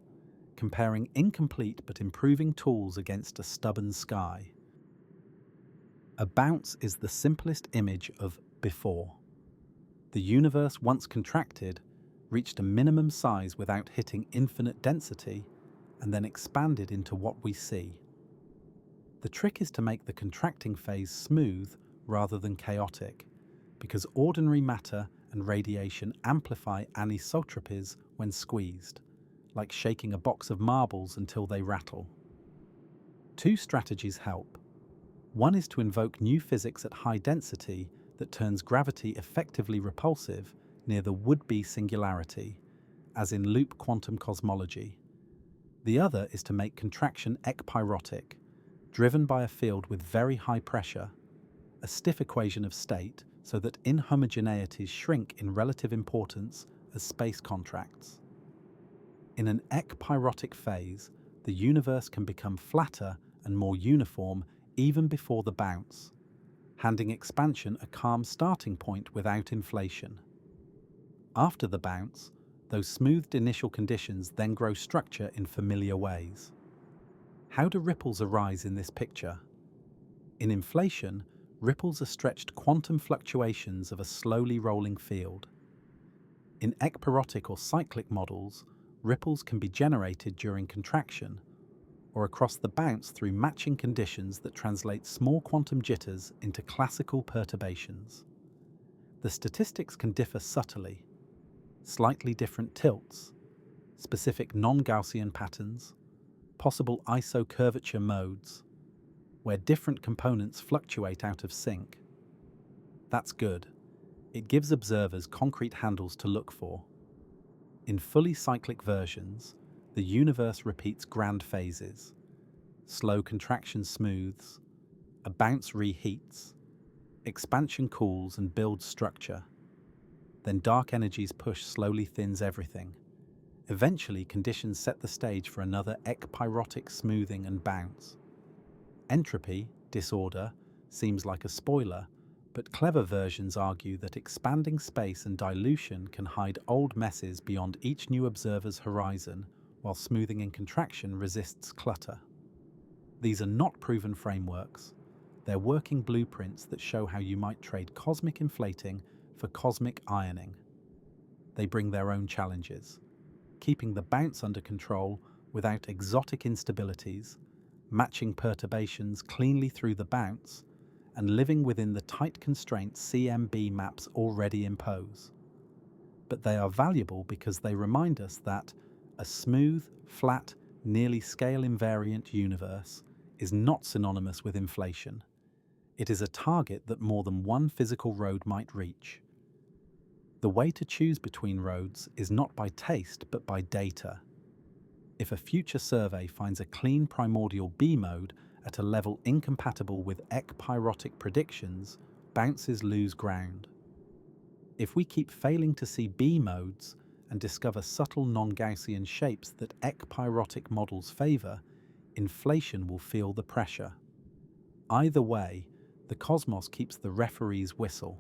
comparing incomplete but improving tools against a stubborn sky. A bounce is the simplest image of before. The universe, once contracted, reached a minimum size without hitting infinite density, and then expanded into what we see. The trick is to make the contracting phase smooth rather than chaotic, because ordinary matter and radiation amplify anisotropies when squeezed, like shaking a box of marbles until they rattle. Two strategies help. One is to invoke new physics at high density that turns gravity effectively repulsive near the would-be singularity, as in loop quantum cosmology. The other is to make contraction ekpyrotic, driven by a field with very high pressure, a stiff equation of state so that inhomogeneities shrink in relative importance as space contracts. In an ekpyrotic phase, the universe can become flatter and more uniform even before the bounce, handing expansion a calm starting point without inflation. After the bounce, those smoothed initial conditions then grow structure in familiar ways. How do ripples arise in this picture? In inflation, ripples are stretched quantum fluctuations of a slowly rolling field. In ekpyrotic or cyclic models, ripples can be generated during contraction, or across the bounce through matching conditions that translate small quantum jitters into classical perturbations. The statistics can differ subtly. Slightly different tilts, specific non-Gaussian patterns, possible iso-curvature modes, where different components fluctuate out of sync. That's good. It gives observers concrete handles to look for. In fully cyclic versions, the universe repeats grand phases. Slow contraction smooths, a bounce reheats, expansion cools and builds structure. Then dark energies push slowly thins everything. Eventually, conditions set the stage for another ekpyrotic smoothing and bounce. Entropy, disorder, seems like a spoiler, but clever versions argue that expanding space and dilution can hide old messes beyond each new observer's horizon, while smoothing and contraction resists clutter. These are not proven frameworks. They're working blueprints that show how you might trade cosmic inflating for cosmic ironing. They bring their own challenges, keeping the bounce under control without exotic instabilities, matching perturbations cleanly through the bounce, and living within the tight constraints CMB maps already impose. But they are valuable because they remind us that a smooth, flat, nearly scale-invariant universe is not synonymous with inflation. It is a target that more than one physical road might reach. The way to choose between roads is not by taste but by data. If a future survey finds a clean primordial B mode at a level incompatible with ekpyrotic predictions, bounces lose ground. If we keep failing to see B modes and discover subtle non-Gaussian shapes that ekpyrotic models favor, inflation will feel the pressure. Either way, the cosmos keeps the referee's whistle.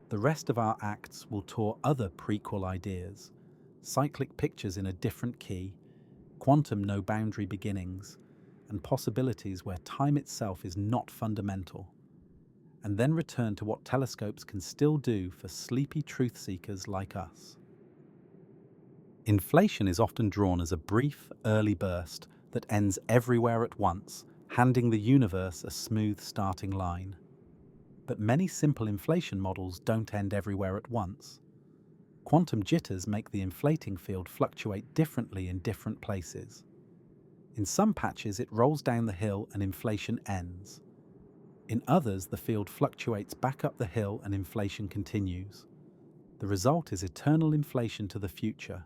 The rest of our acts will tour other prequel ideas, cyclic pictures in a different key, quantum no-boundary beginnings, and possibilities where time itself is not fundamental, and then return to what telescopes can still do for sleepy truth-seekers like us. Inflation is often drawn as a brief, early burst that ends everywhere at once, handing the universe a smooth starting line. But many simple inflation models don't end everywhere at once. Quantum jitters make the inflating field fluctuate differently in different places. In some patches, it rolls down the hill and inflation ends. In others, the field fluctuates back up the hill and inflation continues. The result is eternal inflation to the future,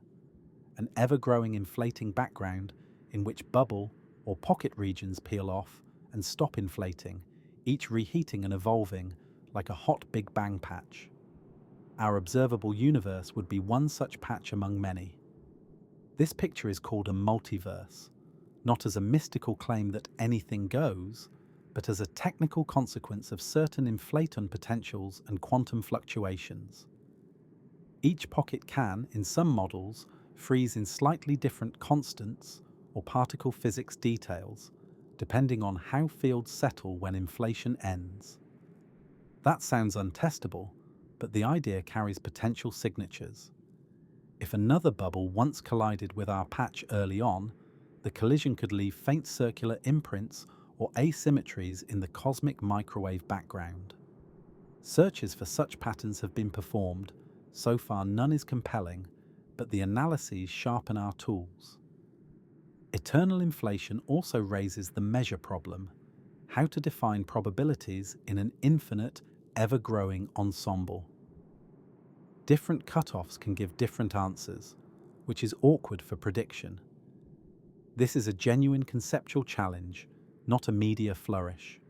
an ever-growing inflating background in which bubble or pocket regions peel off and stop inflating, each reheating and evolving like a hot Big Bang patch. Our observable universe would be one such patch among many. This picture is called a multiverse, not as a mystical claim that anything goes, but as a technical consequence of certain inflaton potentials and quantum fluctuations. Each pocket can, in some models, freeze in slightly different constants or particle physics details, depending on how fields settle when inflation ends. That sounds untestable, but the idea carries potential signatures. If another bubble once collided with our patch early on, the collision could leave faint circular imprints or asymmetries in the cosmic microwave background. Searches for such patterns have been performed. So far none is compelling, but the analyses sharpen our tools. Eternal inflation also raises the measure problem: how to define probabilities in an infinite, ever-growing ensemble. Different cutoffs can give different answers, which is awkward for prediction. This is a genuine conceptual challenge, not a media flourish.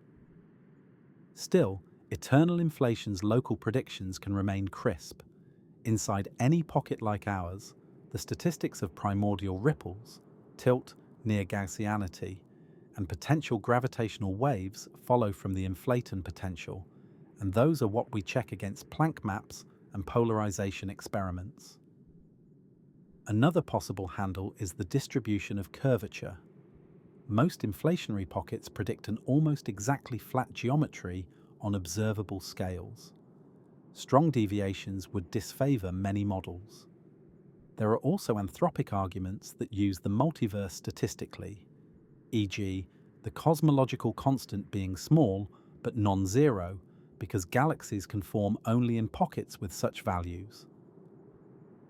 Still, eternal inflation's local predictions can remain crisp. Inside any pocket like ours, the statistics of primordial ripples, tilt, near Gaussianity, and potential gravitational waves follow from the inflaton potential, and those are what we check against Planck maps and polarization experiments. Another possible handle is the distribution of curvature. Most inflationary pockets predict an almost exactly flat geometry on observable scales. Strong deviations would disfavor many models. There are also anthropic arguments that use the multiverse statistically, e.g., the cosmological constant being small but non-zero because galaxies can form only in pockets with such values.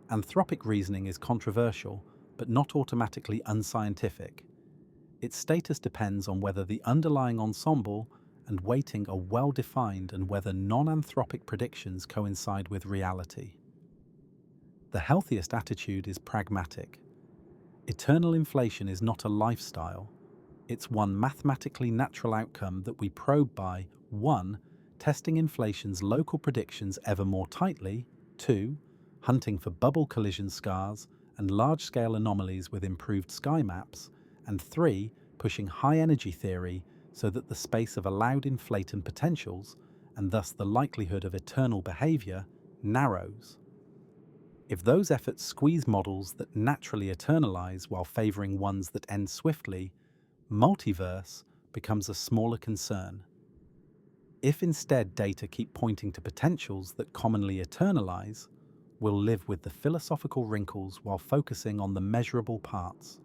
Anthropic reasoning is controversial but not automatically unscientific. Its status depends on whether the underlying ensemble and weighting are well defined and whether non-anthropic predictions coincide with reality. The healthiest attitude is pragmatic. Eternal inflation is not a lifestyle. It's one mathematically natural outcome that we probe by 1. Testing inflation's local predictions ever more tightly, 2. Hunting for bubble collision scars and large-scale anomalies with improved sky maps, and 3. Pushing high-energy theory so that the space of allowed inflaton potentials, and thus the likelihood of eternal behavior, narrows. If those efforts squeeze models that naturally eternalize while favoring ones that end swiftly, multiverse becomes a smaller concern. If instead data keep pointing to potentials that commonly eternalize, we'll live with the philosophical wrinkles while focusing on the measurable parts.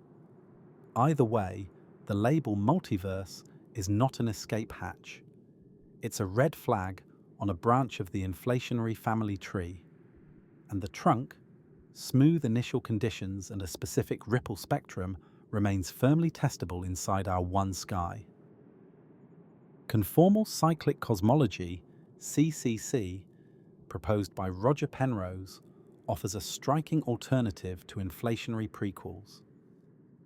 Either way, the label multiverse is not an escape hatch. It's a red flag on a branch of the inflationary family tree. And the trunk, smooth initial conditions and a specific ripple spectrum, remains firmly testable inside our one sky. Conformal cyclic cosmology, CCC, proposed by Roger Penrose, offers a striking alternative to inflationary prequels.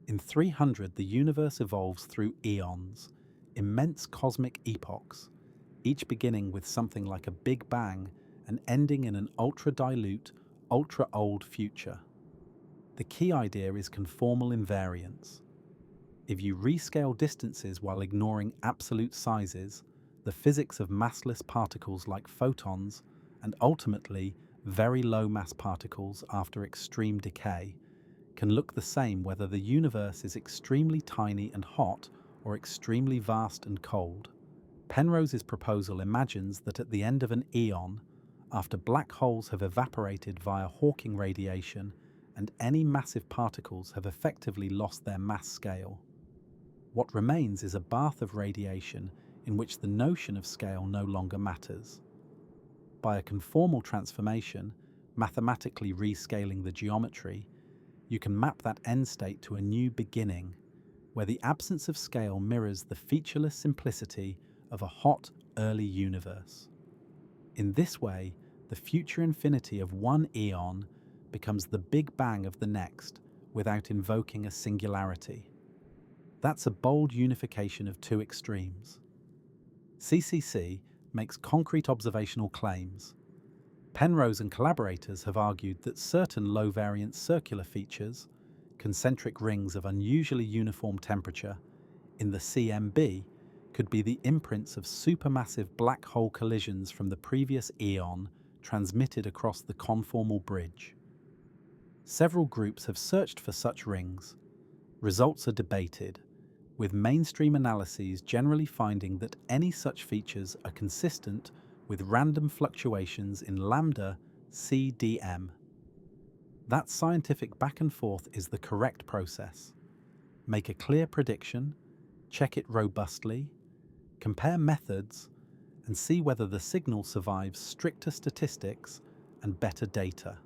In 300, the universe evolves through eons, immense cosmic epochs, each beginning with something like a Big Bang and ending in an ultra-dilute, ultra-old future. The key idea is conformal invariance. If you rescale distances while ignoring absolute sizes, the physics of massless particles like photons, and ultimately very low mass particles after extreme decay, can look the same whether the universe is extremely tiny and hot or extremely vast and cold. Penrose's proposal imagines that at the end of an eon, after black holes have evaporated via Hawking radiation and any massive particles have effectively lost their mass scale, what remains is a bath of radiation in which the notion of scale no longer matters. By a conformal transformation, mathematically rescaling the geometry, you can map that end state to a new beginning, where the absence of scale mirrors the featureless simplicity of a hot, early universe. In this way, the future infinity of one eon becomes the Big Bang of the next without invoking a singularity. That's a bold unification of two extremes. CCC makes concrete observational claims. Penrose and collaborators have argued that certain low-variance circular features, concentric rings of unusually uniform temperature, in the CMB could be the imprints of supermassive black hole collisions from the previous eon transmitted across the conformal bridge. Several groups have searched for such rings. Results are debated, with mainstream analyses generally finding that any such features are consistent with random fluctuations in lambda CDM. That scientific back and forth is the correct process. Make a clear prediction, check it robustly, compare methods, and see whether the signal survives stricter statistics and better data.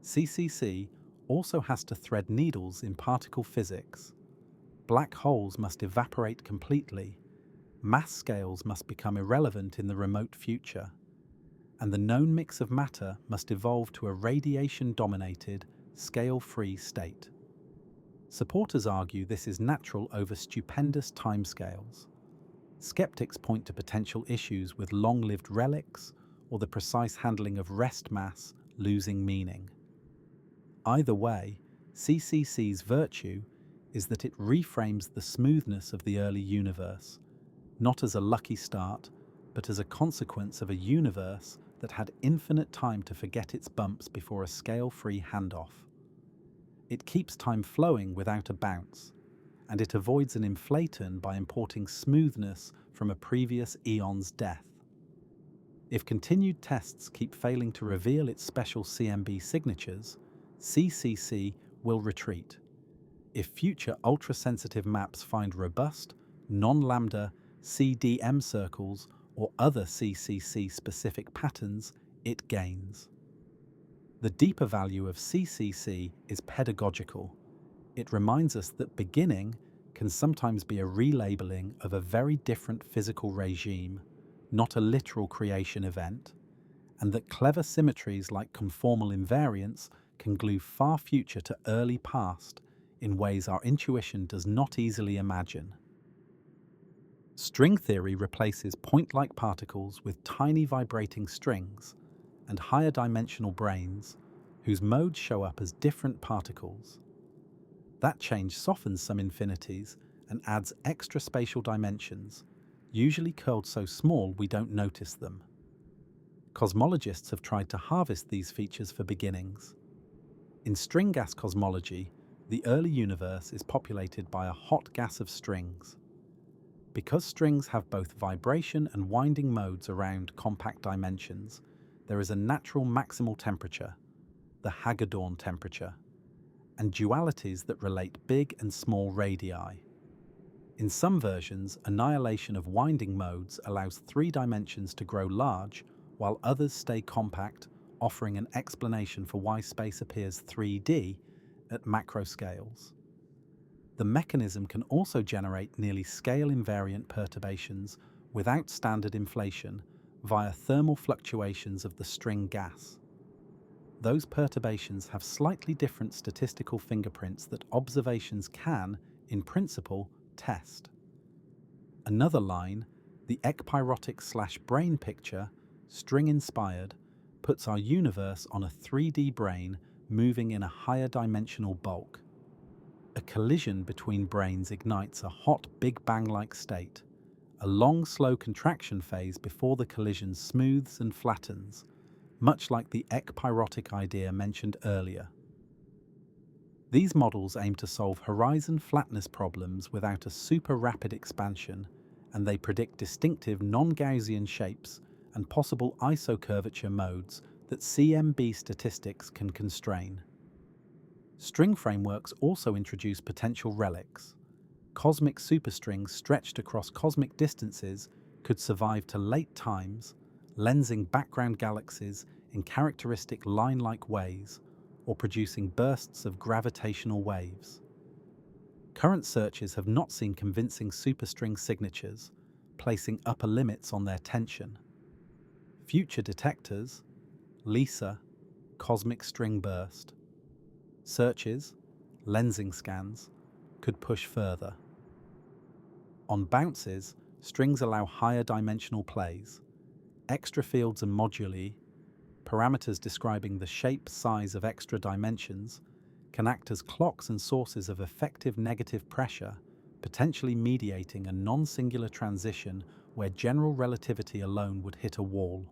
CCC also has to thread needles in particle physics. Black holes must evaporate completely, mass scales must become irrelevant in the remote future, and the known mix of matter must evolve to a radiation-dominated, scale-free state. Supporters argue this is natural over stupendous timescales. Skeptics point to potential issues with long-lived relics or the precise handling of rest mass losing meaning. Either way, CCC's virtue is that it reframes the smoothness of the early universe, not as a lucky start, but as a consequence of a universe that had infinite time to forget its bumps before a scale-free handoff. It keeps time flowing without a bounce, and it avoids an inflaton by importing smoothness from a previous eon's death. If continued tests keep failing to reveal its special CMB signatures, CCC will retreat. If future ultra-sensitive maps find robust, non-lambda CDM circles or other CCC-specific patterns, it gains. The deeper value of CCC is pedagogical. It reminds us that beginning can sometimes be a relabeling of a very different physical regime, not a literal creation event, and that clever symmetries like conformal invariance can glue far future to early past in ways our intuition does not easily imagine. String theory replaces point-like particles with tiny vibrating strings and higher dimensional branes whose modes show up as different particles. That change softens some infinities and adds extra spatial dimensions, usually curled so small we don't notice them. Cosmologists have tried to harvest these features for beginnings. In string gas cosmology, the early universe is populated by a hot gas of strings. Because strings have both vibration and winding modes around compact dimensions, there is a natural maximal temperature, the Hagedorn temperature, and dualities that relate big and small radii. In some versions, annihilation of winding modes allows 3 dimensions to grow large, while others stay compact, offering an explanation for why space appears 3D at macro scales. The mechanism can also generate nearly scale-invariant perturbations without standard inflation via thermal fluctuations of the string gas. Those perturbations have slightly different statistical fingerprints that observations can, in principle, test. Another line, the ekpyrotic/brain picture, string-inspired, puts our universe on a 3D brain moving in a higher dimensional bulk. A collision between brains ignites a hot Big Bang-like state, a long, slow contraction phase before the collision smooths and flattens, much like the ekpyrotic idea mentioned earlier. These models aim to solve horizon flatness problems without a super rapid expansion, and they predict distinctive non-Gaussian shapes and possible isocurvature modes that CMB statistics can constrain. String frameworks also introduce potential relics. Cosmic superstrings stretched across cosmic distances could survive to late times, lensing background galaxies in characteristic line-like ways, or producing bursts of gravitational waves. Current searches have not seen convincing superstring signatures, placing upper limits on their tension. Future detectors, LISA, cosmic string burst. Searches, lensing scans, could push further. On bounces, strings allow higher dimensional plays. Extra fields and moduli, parameters describing the shape, size of extra dimensions, can act as clocks and sources of effective negative pressure, potentially mediating a non-singular transition where general relativity alone would hit a wall.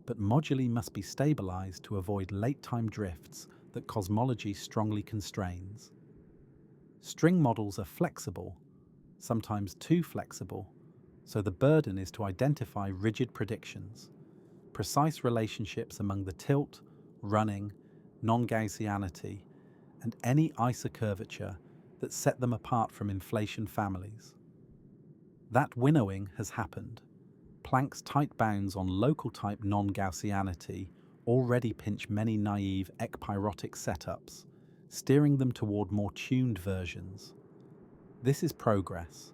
But moduli must be stabilized to avoid late-time drifts that cosmology strongly constrains. String models are flexible, sometimes too flexible, so the burden is to identify rigid predictions, precise relationships among the tilt, running, non-Gaussianity, and any isocurvature that set them apart from inflation families. That winnowing has happened. Planck's tight bounds on local type non-Gaussianity already pinch many naive ekpyrotic setups, steering them toward more tuned versions. This is progress.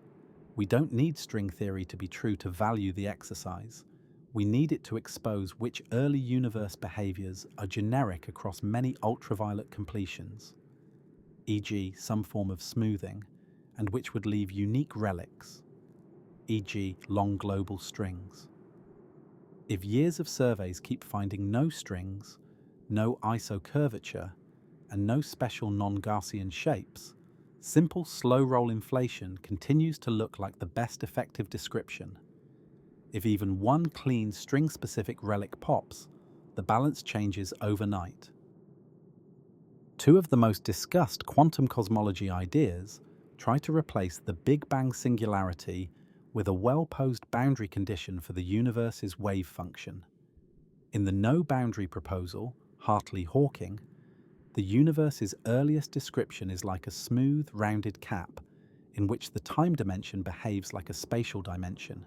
We don't need string theory to be true to value the exercise. We need it to expose which early universe behaviors are generic across many ultraviolet completions, e.g. some form of smoothing, and which would leave unique relics, e.g. long global strings. If years of surveys keep finding no strings, no isocurvature, and no special non-Gaussian shapes, simple slow-roll inflation continues to look like the best effective description. If even one clean string-specific relic pops, the balance changes overnight. Two of the most discussed quantum cosmology ideas try to replace the Big Bang singularity with a well-posed boundary condition for the universe's wave function. In the no-boundary proposal, Hartley-Hawking, the universe's earliest description is like a smooth, rounded cap in which the time dimension behaves like a spatial dimension.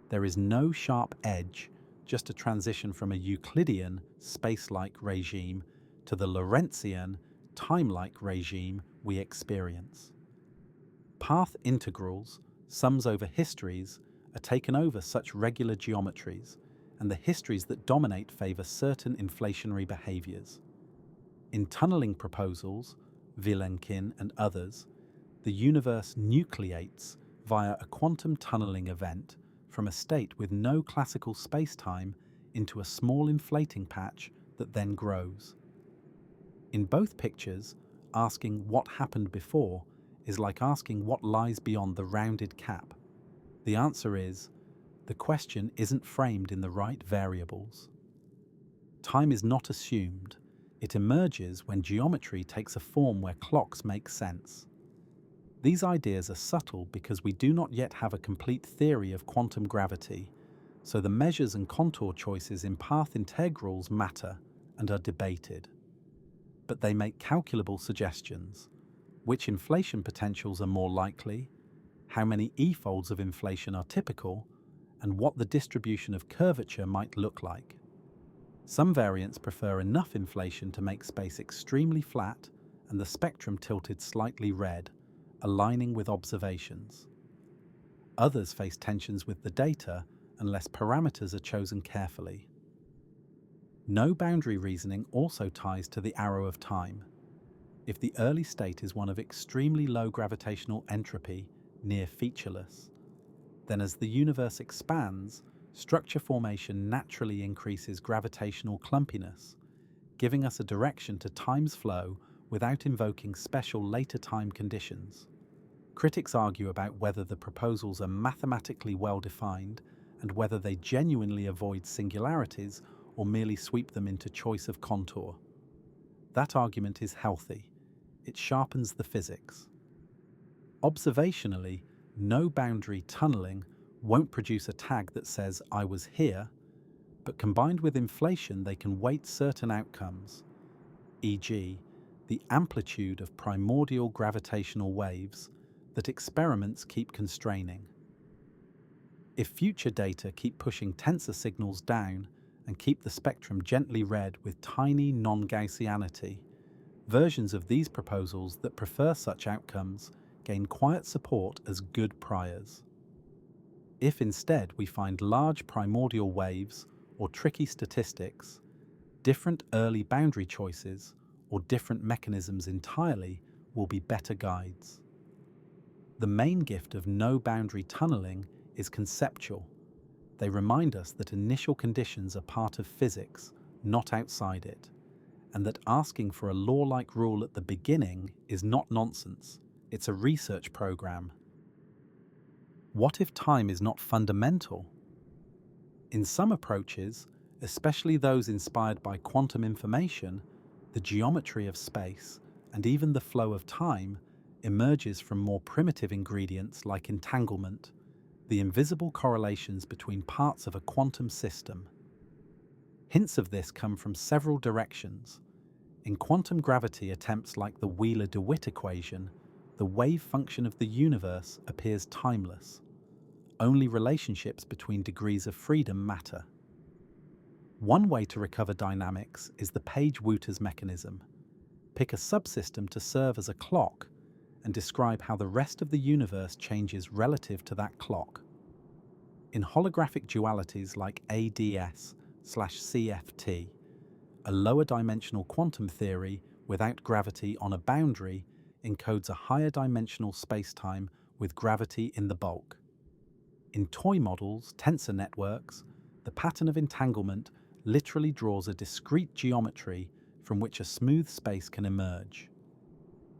There is no sharp edge, just a transition from a Euclidean, space-like regime to the Lorentzian, time-like regime we experience. Path integrals, sums over histories, are taken over such regular geometries, and the histories that dominate favor certain inflationary behaviors. In tunneling proposals, Vilenkin and others, the universe nucleates via a quantum tunneling event from a state with no classical spacetime into a small inflating patch that then grows. In both pictures, asking what happened before is like asking what lies beyond the rounded cap. The answer is, the question isn't framed in the right variables. Time is not assumed. It emerges when geometry takes a form where clocks make sense. These ideas are subtle because we do not yet have a complete theory of quantum gravity, so the measures and contour choices in path integrals matter and are debated. But they make calculable suggestions. Which inflation potentials are more likely, how many e-folds of inflation are typical, and what the distribution of curvature might look like. Some variants prefer enough inflation to make space extremely flat and the spectrum tilted slightly red, aligning with observations. Others face tensions with the data unless parameters are chosen carefully. No boundary reasoning also ties to the arrow of time. If the early state is one of extremely low gravitational entropy, near featureless, then as the universe expands, structure formation naturally increases gravitational clumpiness, giving us a direction to time's flow without invoking special later time conditions. Critics argue about whether the proposals are mathematically well-defined and whether they genuinely avoid singularities or merely sweep them into choice of contour. That argument is healthy. It sharpens the physics. Observationally, no boundary tunneling won't produce a tag that says "I was here," but combined with inflation they can weight certain outcomes, e.g., the amplitude of primordial gravitational waves that experiments keep constraining. If future data keep pushing tensor signals down and keep the spectrum gently red with tiny non-Gaussianity, versions of these proposals that prefer such outcomes gain quiet support as good priors. If instead we find large primordial waves or tricky statistics, Different early boundary choices, or different mechanisms entirely, will be better guides. The main gift of no boundary tunneling is conceptual. They remind us that initial conditions are part of physics, not outside it, and that asking for a law-like rule at the beginning is not nonsense, it's a research program. What if time is not fundamental? In some approaches, especially those inspired by quantum information, the geometry of space, and even the flow of time, emerges from more primitive ingredients like entanglement, the invisible correlations between parts of a quantum system. Hints of this come from several directions. In quantum gravity attempts like the Wheeler-DeWitt equation, the wave function of the universe appears timeless. Only relationships between degrees of freedom matter. One way to recover dynamics is the Page-Wouters mechanism. Pick a subsystem to serve as a clock and describe how the rest of the universe changes relative to that clock. In holographic dualities like ADS/CFT, a lower dimensional quantum theory without gravity on a boundary encodes a higher dimensional spacetime with gravity in the bulk. In toy models, tensor networks, the pattern of entanglement literally draws a discrete geometry from which a smooth space can emerge.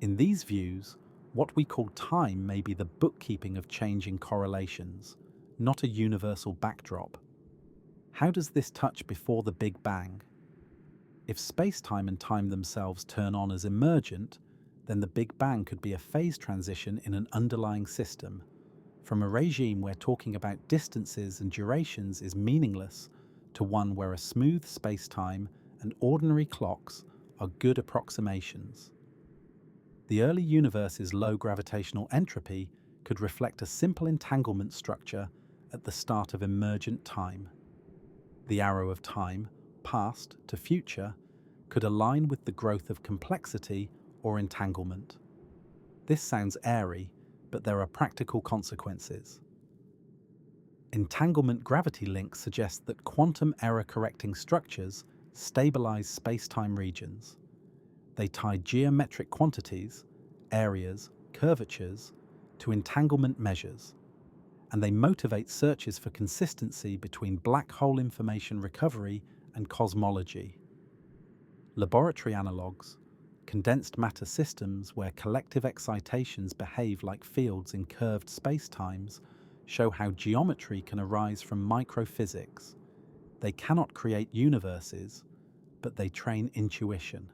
In these views, what we call time may be the bookkeeping of changing correlations, not a universal backdrop. How does this touch before the Big Bang? If space-time and time themselves turn on as emergent, then the Big Bang could be a phase transition in an underlying system, from a regime where talking about distances and durations is meaningless to one where a smooth space-time and ordinary clocks are good approximations. The early universe's low gravitational entropy could reflect a simple entanglement structure at the start of emergent time. The arrow of time, past to future, could align with the growth of complexity or entanglement. This sounds airy, but there are practical consequences. Entanglement gravity links suggest that quantum error-correcting structures stabilize space-time regions. They tie geometric quantities, areas, curvatures, to entanglement measures, and they motivate searches for consistency between black hole information recovery and cosmology. Laboratory analogues, condensed matter systems where collective excitations behave like fields in curved spacetimes, show how geometry can arise from microphysics. They cannot create universes, but they train intuition.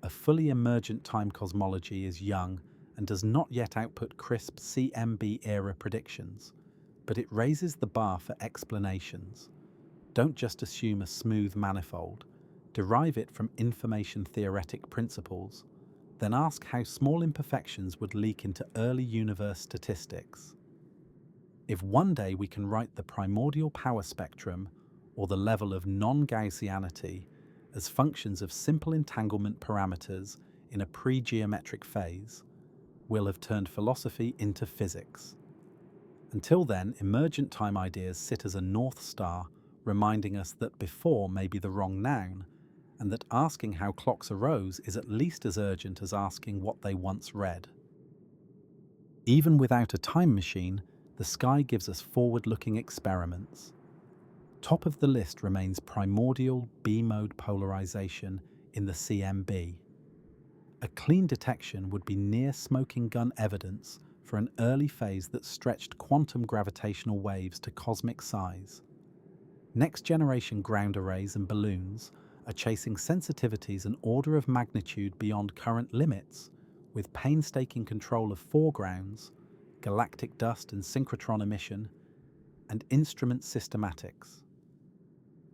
A fully emergent time cosmology is young and does not yet output crisp CMB-era predictions, but it raises the bar for explanations. Don't just assume a smooth manifold. Derive it from information-theoretic principles, then ask how small imperfections would leak into early universe statistics. If one day we can write the primordial power spectrum or the level of non-Gaussianity as functions of simple entanglement parameters in a pre-geometric phase, we'll have turned philosophy into physics. Until then, emergent time ideas sit as a North Star, reminding us that before may be the wrong noun, and that asking how clocks arose is at least as urgent as asking what they once read. Even without a time machine, the sky gives us forward-looking experiments. Top of the list remains primordial B-mode polarization in the CMB. A clean detection would be near smoking gun evidence for an early phase that stretched quantum gravitational waves to cosmic size. Next-generation ground arrays and balloons are chasing sensitivities an order of magnitude beyond current limits, with painstaking control of foregrounds, galactic dust and synchrotron emission, and instrument systematics.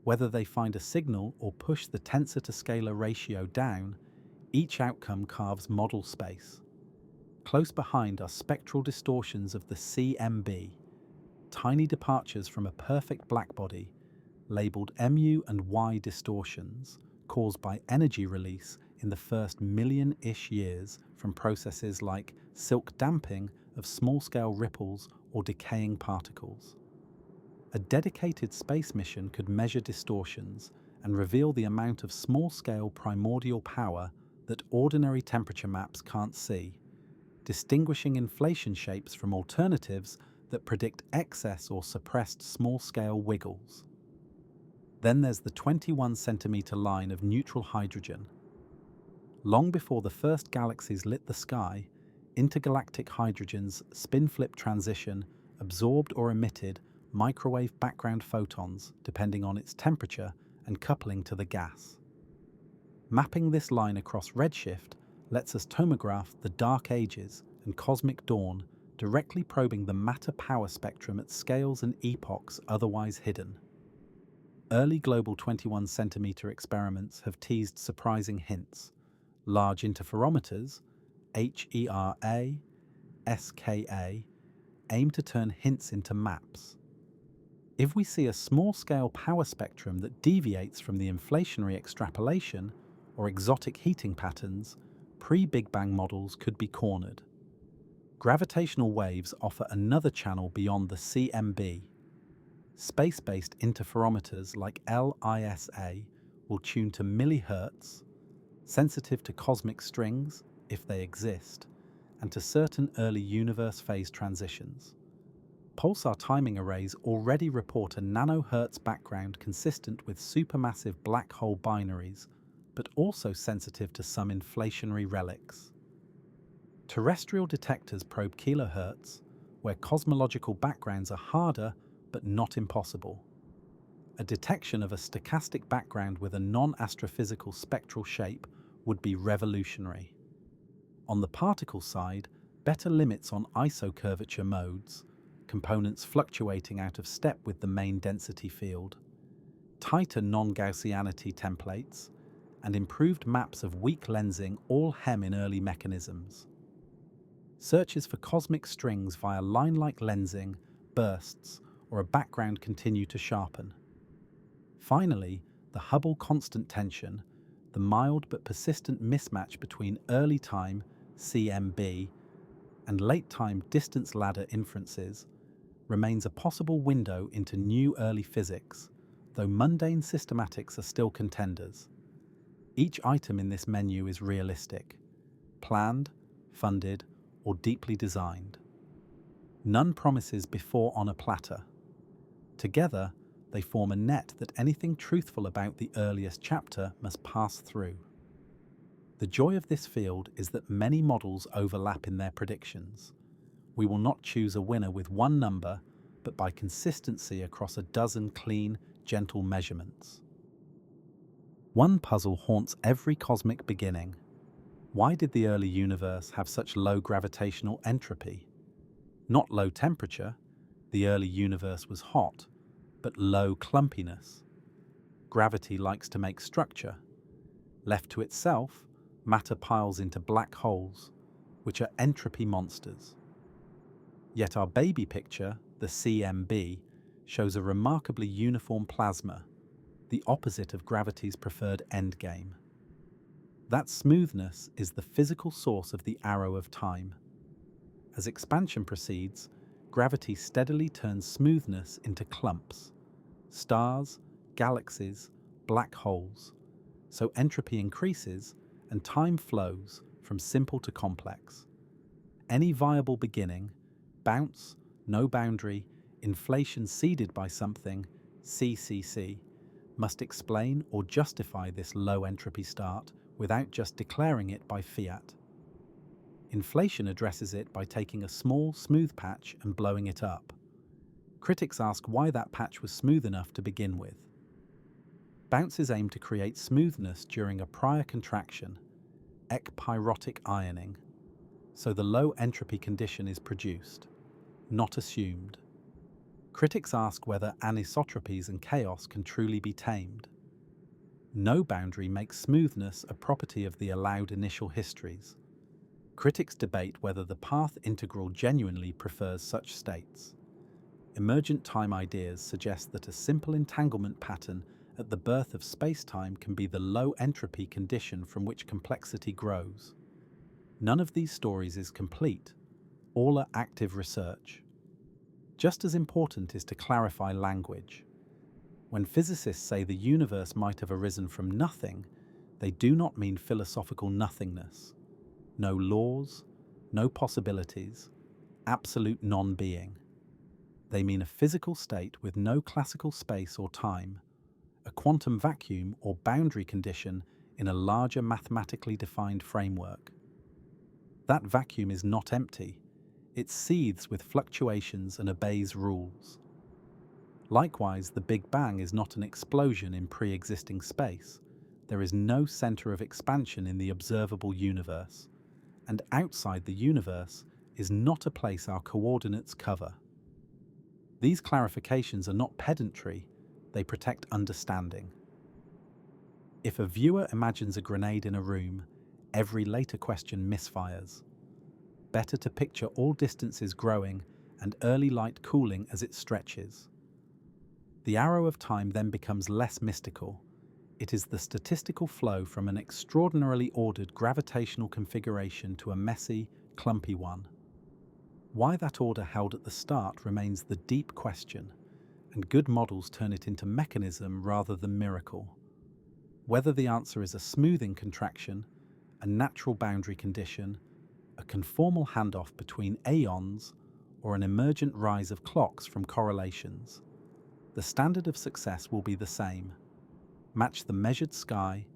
Whether they find a signal or push the tensor-to-scalar ratio down, each outcome carves model space. Close behind are spectral distortions of the CMB, tiny departures from a perfect blackbody, labeled MU and Y distortions, caused by energy release in the first million-ish years from processes like silk damping of small-scale ripples or decaying particles. A dedicated space mission could measure distortions and reveal the amount of small-scale primordial power that ordinary temperature maps can't see, distinguishing inflation shapes from alternatives that predict excess or suppressed small-scale wiggles. Then there's the 21-centimeter line of neutral hydrogen. Long before the first galaxies lit the sky, intergalactic hydrogen's spin-flip transition absorbed or emitted microwave background photons depending on its temperature and coupling to the gas. Mapping this line across redshift lets us tomograph the dark ages and cosmic dawn, directly probing the matter power spectrum at scales and epochs otherwise hidden. Early global 21-centimeter experiments have teased surprising hints. Large interferometers, HERA, SKA, aim to turn hints into maps. If we see a small-scale power spectrum that deviates from the inflationary extrapolation or exotic heating patterns, pre-Big Bang models could be cornered. Gravitational waves offer another channel beyond the CMB. Space-based interferometers like LISA will tune to millihertz, sensitive to cosmic strings, if they exist, and to certain early universe phase transitions. Pulsar timing arrays already report a nanohertz background consistent with supermassive black hole binaries, but also sensitive to some inflationary relics. Terrestrial detectors probe kilohertz, where cosmological backgrounds are harder but not impossible. A detection of a stochastic background with a non-astrophysical spectral shape would be revolutionary. On the particle side, better limits on isocurvature modes, components fluctuating out of step with the main density field, tighter non-Gaussianity templates, and improved maps of weak lensing all hem in early mechanisms. Searches for cosmic strings via line-like lensing, bursts, or a background continue to sharpen. Finally, the Hubble constant tension, the mild but persistent mismatch between early time CMB and late time distance ladder inferences, remains a possible window into new early physics, though mundane systematics are still contenders. Each item in this menu is realistic, planned, funded, or deeply designed. None promises before on a platter. Together, they form a net that anything truthful about the earliest chapter must pass through. The joy of this field is that many models overlap in their predictions. We will not choose a winner with one number, but by consistency across a dozen clean, gentle measurements. One puzzle haunts every cosmic beginning. Why did the early universe have such low gravitational entropy? Not low temperature, the early universe was hot, but low clumpiness. Gravity likes to make structure. Left to itself, matter piles into black holes, which are entropy monsters. Yet our baby picture, the CMB, shows a remarkably uniform plasma, the opposite of gravity's preferred endgame. That smoothness is the physical source of the arrow of time. As expansion proceeds, gravity steadily turns smoothness into clumps, stars, galaxies, black holes, so entropy increases and time flows from simple to complex. Any viable beginning, bounce, no boundary, inflation seeded by something, CCC, must explain or justify this low entropy start without just declaring it by fiat. Inflation addresses it by taking a small, smooth patch and blowing it up. Critics ask why that patch was smooth enough to begin with. Bounces aim to create smoothness during a prior contraction, ekpyrotic ironing, so the low entropy condition is produced, not assumed. Critics ask whether anisotropies and chaos can truly be tamed. No boundary makes smoothness a property of the allowed initial histories. Critics debate whether the path integral genuinely prefers such states. Emergent time ideas suggest that a simple entanglement pattern at the birth of spacetime can be the low entropy condition from which complexity grows. None of these stories is complete. All are active research. Just as important is to clarify language. When physicists say the universe might have arisen from nothing, they do not mean philosophical nothingness. No laws, no possibilities, absolute non-being. They mean a physical state with no classical space or time, a quantum vacuum or boundary condition in a larger mathematically defined framework. That vacuum is not empty. It seethes with fluctuations and obeys rules. Likewise, the Big Bang is not an explosion in pre-existing space. There is no center of expansion in the observable universe. And outside the universe is not a place our coordinates cover. These clarifications are not pedantry, they protect understanding. If a viewer imagines a grenade in a room, every later question misfires. Better to picture all distances growing and early light cooling as it stretches. The arrow of time then becomes less mystical. It is the statistical flow from an extraordinarily ordered gravitational configuration to a messy, clumpy one. Why that order held at the start remains the deep question, and good models turn it into mechanism rather than miracle. Whether the answer is a smoothing contraction, a natural boundary condition, a conformal handoff between aeons, or an emergent rise of clocks from correlations, the standard of success will be the same. Match the measured sky,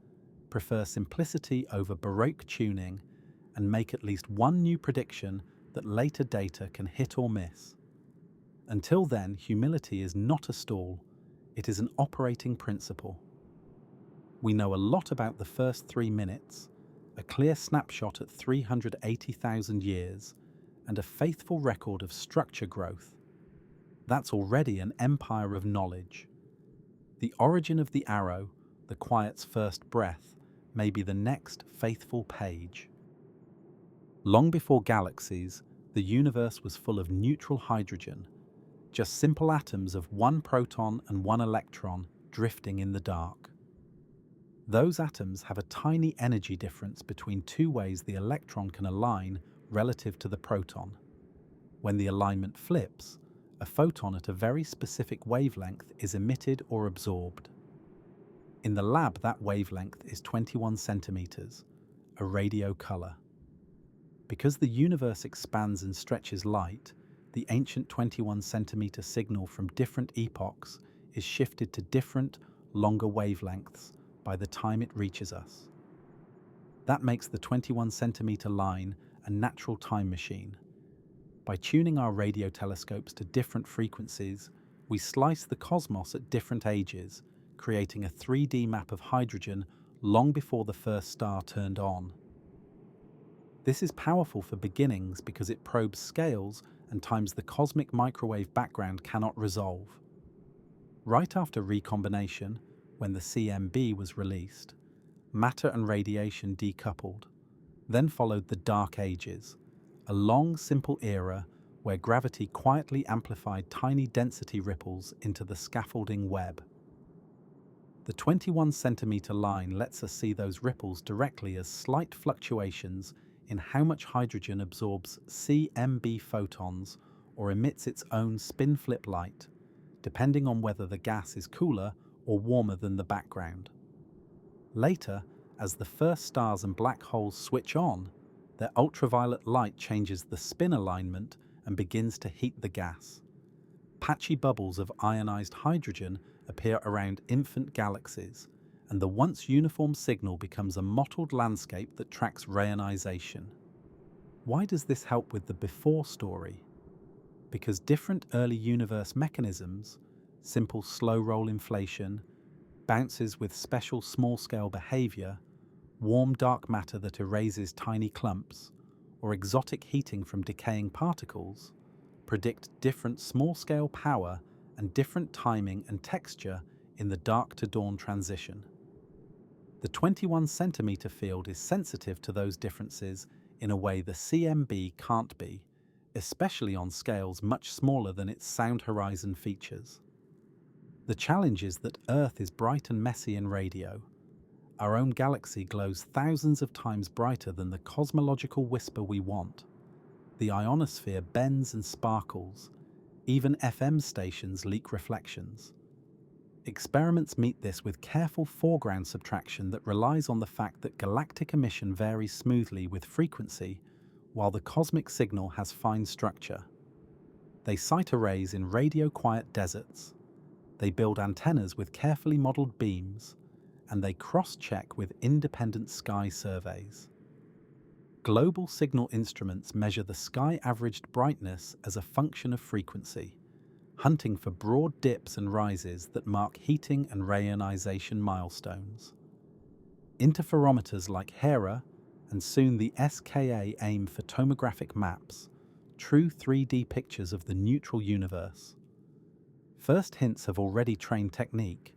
prefer simplicity over Baroque tuning, and make at least one new prediction that later data can hit or miss. Until then, humility is not a stall, it is an operating principle. We know a lot about the first 3 minutes, a clear snapshot at 380,000 years, and a faithful record of structure growth. That's already an empire of knowledge. The origin of the arrow, the quiet's first breath, may be the next faithful page. Long before galaxies, the universe was full of neutral hydrogen, just simple atoms of one proton and one electron drifting in the dark. Those atoms have a tiny energy difference between two ways the electron can align relative to the proton. When the alignment flips, a photon at a very specific wavelength is emitted or absorbed. In the lab, that wavelength is 21 centimeters, a radio color. Because the universe expands and stretches light, the ancient 21 centimeter signal from different epochs is shifted to different, longer wavelengths by the time it reaches us. That makes the 21 centimeter line a natural time machine. By tuning our radio telescopes to different frequencies, we slice the cosmos at different ages, creating a 3D map of hydrogen long before the first star turned on. This is powerful for beginnings because it probes scales and times the cosmic microwave background cannot resolve. Right after recombination, when the CMB was released, matter and radiation decoupled. Then followed the Dark Ages, a long, simple era where gravity quietly amplified tiny density ripples into the scaffolding web. The 21 centimeter line lets us see those ripples directly as slight fluctuations in how much hydrogen absorbs CMB photons or emits its own spin-flip light, depending on whether the gas is cooler or warmer than the background. Later, as the first stars and black holes switch on, their ultraviolet light changes the spin alignment and begins to heat the gas. Patchy bubbles of ionized hydrogen appear around infant galaxies, and the once uniform signal becomes a mottled landscape that tracks reionization. Why does this help with the before story? Because different early universe mechanisms, simple slow-roll inflation, bounces with special small-scale behavior, warm dark matter that erases tiny clumps, or exotic heating from decaying particles, predict different small-scale power and different timing and texture in the dark-to-dawn transition. The 21 centimeter field is sensitive to those differences in a way the CMB can't be, especially on scales much smaller than its sound horizon features. The challenge is that Earth is bright and messy in radio. Our own galaxy glows thousands of times brighter than the cosmological whisper we want. The ionosphere bends and sparkles. Even FM stations leak reflections. Experiments meet this with careful foreground subtraction that relies on the fact that galactic emission varies smoothly with frequency, while the cosmic signal has fine structure. They site arrays in radio-quiet deserts. They build antennas with carefully modelled beams, and they cross-check with independent sky surveys. Global signal instruments measure the sky-averaged brightness as a function of frequency, hunting for broad dips and rises that mark heating and reionization milestones. Interferometers like Hera and soon the SKA aim for tomographic maps, true 3D pictures of the neutral universe. First hints have already trained technique.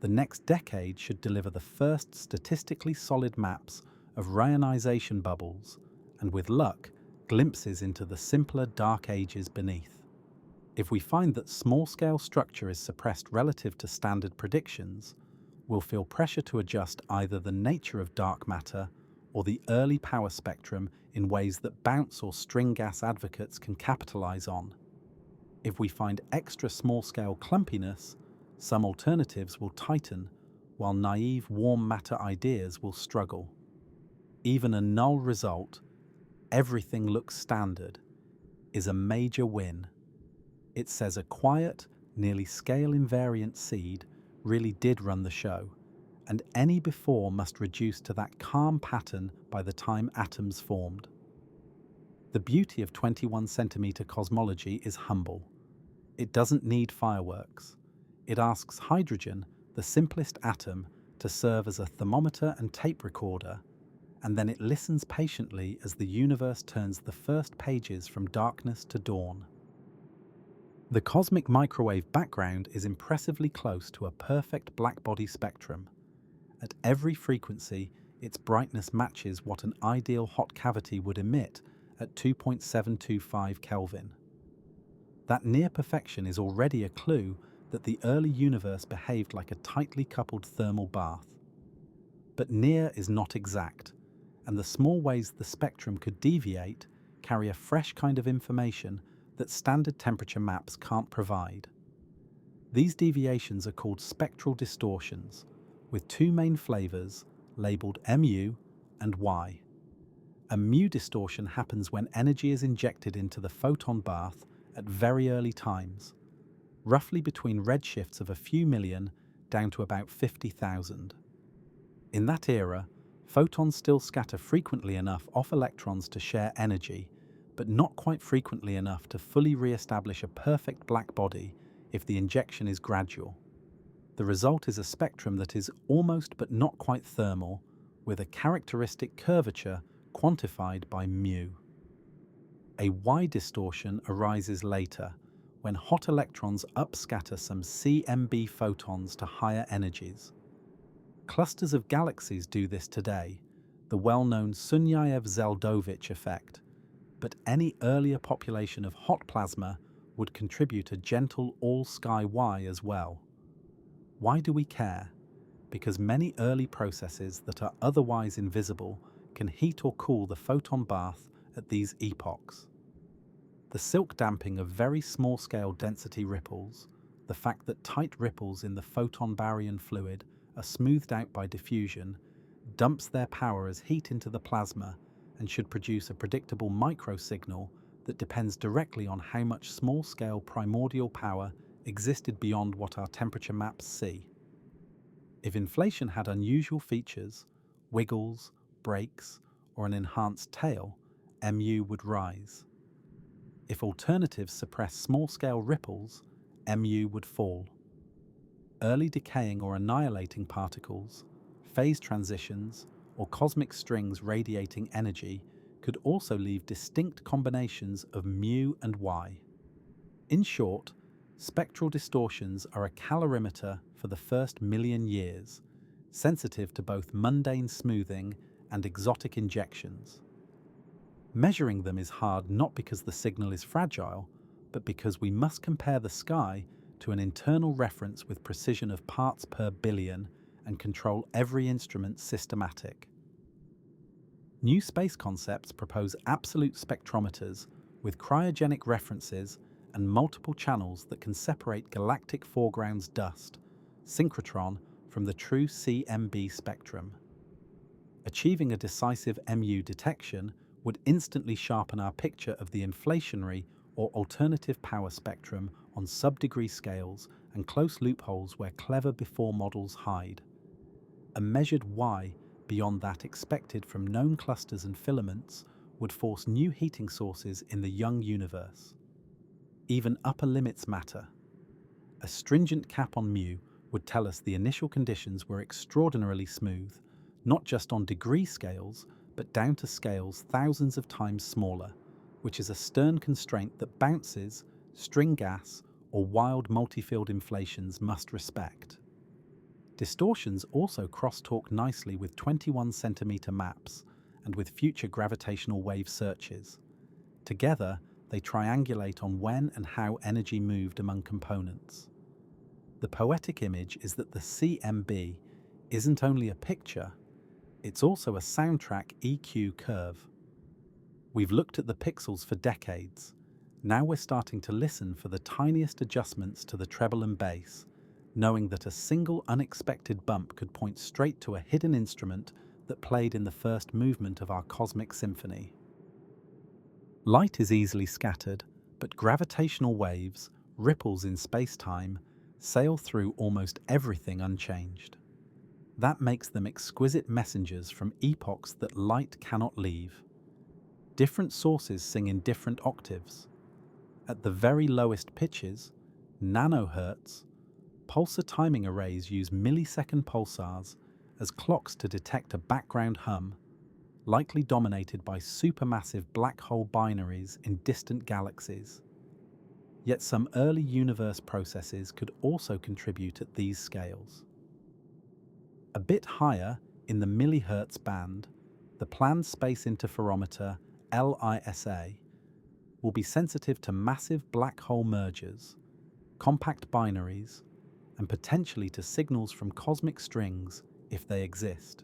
The next decade should deliver the first statistically solid maps of reionization bubbles and, with luck, glimpses into the simpler dark ages beneath. If we find that small-scale structure is suppressed relative to standard predictions, we'll feel pressure to adjust either the nature of dark matter or the early power spectrum in ways that bounce or string gas advocates can capitalize on. If we find extra small-scale clumpiness, some alternatives will tighten, while naive warm matter ideas will struggle. Even a null result, everything looks standard, is a major win. It says a quiet, nearly scale-invariant seed really did run the show, and any before must reduce to that calm pattern by the time atoms formed. The beauty of 21-centimeter cosmology is humble. It doesn't need fireworks. It asks hydrogen, the simplest atom, to serve as a thermometer and tape recorder, and then it listens patiently as the universe turns the first pages from darkness to dawn. The cosmic microwave background is impressively close to a perfect blackbody spectrum. At every frequency, its brightness matches what an ideal hot cavity would emit at 2.725 Kelvin. That near perfection is already a clue that the early universe behaved like a tightly coupled thermal bath. But near is not exact, and the small ways the spectrum could deviate carry a fresh kind of information that standard temperature maps can't provide. These deviations are called spectral distortions, with two main flavors labeled mu and y. A mu distortion happens when energy is injected into the photon bath at very early times, roughly between redshifts of a few million down to about 50,000. In that era, photons still scatter frequently enough off electrons to share energy, but not quite frequently enough to fully re-establish a perfect black body if the injection is gradual. The result is a spectrum that is almost but not quite thermal, with a characteristic curvature quantified by mu. A Y distortion arises later, when hot electrons upscatter some CMB photons to higher energies. Clusters of galaxies do this today, the well-known Sunyaev-Zeldovich effect, but any earlier population of hot plasma would contribute a gentle all-sky Y as well. Why do we care? Because many early processes that are otherwise invisible can heat or cool the photon bath at these epochs. The silk damping of very small-scale density ripples, the fact that tight ripples in the photon baryon fluid are smoothed out by diffusion, dumps their power as heat into the plasma and should produce a predictable microsignal that depends directly on how much small-scale primordial power existed beyond what our temperature maps see. If inflation had unusual features, wiggles, breaks, or an enhanced tail, mu would rise. If alternatives suppress small-scale ripples, mu would fall. Early decaying or annihilating particles, phase transitions, or cosmic strings radiating energy could also leave distinct combinations of mu and y. In short, spectral distortions are a calorimeter for the first million years, sensitive to both mundane smoothing and exotic injections. Measuring them is hard not because the signal is fragile, but because we must compare the sky to an internal reference with precision of parts per billion and control every instrument systematic. New space concepts propose absolute spectrometers with cryogenic references and multiple channels that can separate galactic foregrounds dust, synchrotron from the true CMB spectrum. Achieving a decisive MU detection would instantly sharpen our picture of the inflationary or alternative power spectrum on sub-degree scales and close loopholes where clever before models hide. A measured Y beyond that expected from known clusters and filaments would force new heating sources in the young universe. Even upper limits matter. A stringent cap on mu would tell us the initial conditions were extraordinarily smooth, not just on degree scales, but down to scales thousands of times smaller, which is a stern constraint that bounces, string gas, or wild multi-field inflations must respect. Distortions also crosstalk nicely with 21 centimeter maps and with future gravitational wave searches. Together, they triangulate on when and how energy moved among components. The poetic image is that the CMB isn't only a picture, it's also a soundtrack EQ curve. We've looked at the pixels for decades. Now we're starting to listen for the tiniest adjustments to the treble and bass, knowing that a single unexpected bump could point straight to a hidden instrument that played in the first movement of our cosmic symphony. Light is easily scattered, but gravitational waves, ripples in space-time, sail through almost everything unchanged. That makes them exquisite messengers from epochs that light cannot leave. Different sources sing in different octaves. At the very lowest pitches, nanohertz, pulsar timing arrays use millisecond pulsars as clocks to detect a background hum, likely dominated by supermassive black hole binaries in distant galaxies. Yet some early universe processes could also contribute at these scales. A bit higher, in the millihertz band, the planned space interferometer LISA will be sensitive to massive black hole mergers, compact binaries, and potentially to signals from cosmic strings if they exist.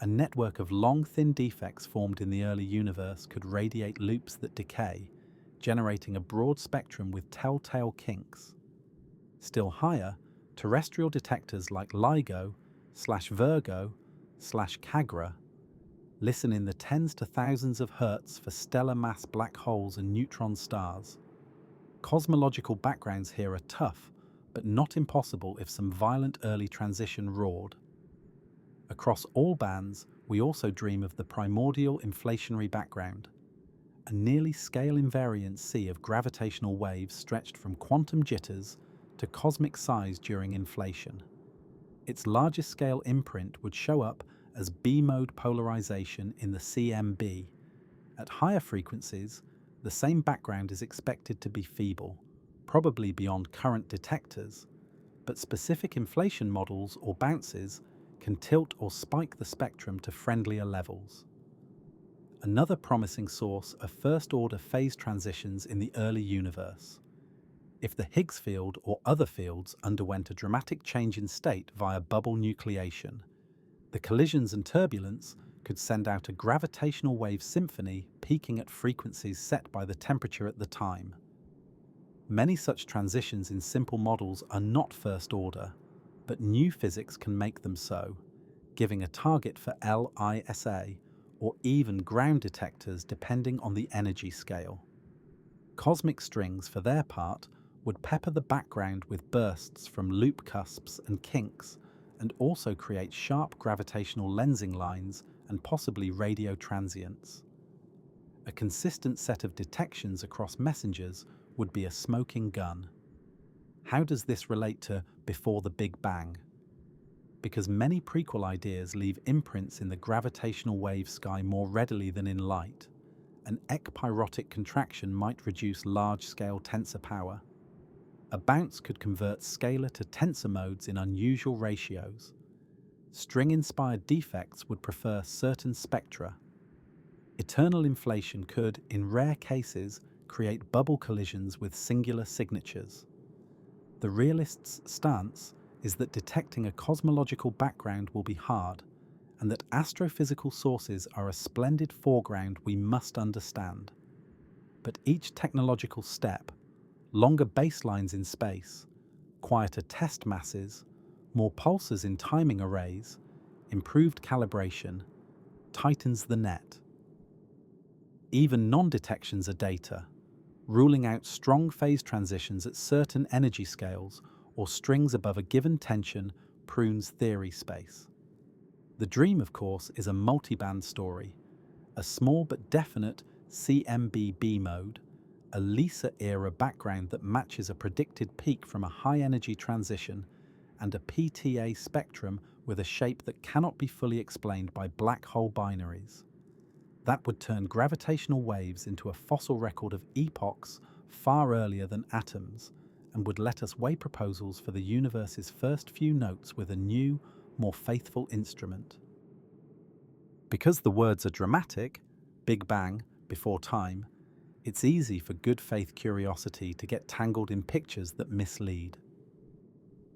A network of long, thin defects formed in the early universe could radiate loops that decay, generating a broad spectrum with telltale kinks. Still higher, terrestrial detectors like LIGO/Virgo/Cagra listen in the tens to thousands of hertz for stellar mass black holes and neutron stars. Cosmological backgrounds here are tough, but not impossible if some violent early transition roared. Across all bands, we also dream of the primordial inflationary background, a nearly scale-invariant sea of gravitational waves stretched from quantum jitters to cosmic size during inflation. Its largest scale imprint would show up as B-mode polarization in the CMB. At higher frequencies, the same background is expected to be feeble, probably beyond current detectors, but specific inflation models or bounces can tilt or spike the spectrum to friendlier levels. Another promising source are first-order phase transitions in the early universe. If the Higgs field or other fields underwent a dramatic change in state via bubble nucleation, the collisions and turbulence could send out a gravitational wave symphony peaking at frequencies set by the temperature at the time. Many such transitions in simple models are not first order, but new physics can make them so, giving a target for LISA or even ground detectors depending on the energy scale. Cosmic strings, for their part, would pepper the background with bursts from loop cusps and kinks, and also create sharp gravitational lensing lines and possibly radio transients. A consistent set of detections across messengers would be a smoking gun. How does this relate to before the Big Bang? Because many prequel ideas leave imprints in the gravitational wave sky more readily than in light, an ekpyrotic contraction might reduce large-scale tensor power. A bounce could convert scalar to tensor modes in unusual ratios. String-inspired defects would prefer certain spectra. Eternal inflation could, in rare cases, create bubble collisions with singular signatures. The realist's stance is that detecting a cosmological background will be hard, and that astrophysical sources are a splendid foreground we must understand. But each technological step, longer baselines in space, quieter test masses, More pulsars in timing arrays, improved calibration, tightens the net. Even non-detections are data, ruling out strong phase transitions at certain energy scales or strings above a given tension prunes theory space. The dream, of course, is a multiband story, a small but definite CMB mode, a LISA-era background that matches a predicted peak from a high-energy transition, and a PTA spectrum with a shape that cannot be fully explained by black hole binaries. That would turn gravitational waves into a fossil record of epochs far earlier than atoms, and would let us weigh proposals for the universe's first few notes with a new, more faithful instrument. Because the words are dramatic, Big Bang, before time, it's easy for good faith curiosity to get tangled in pictures that mislead.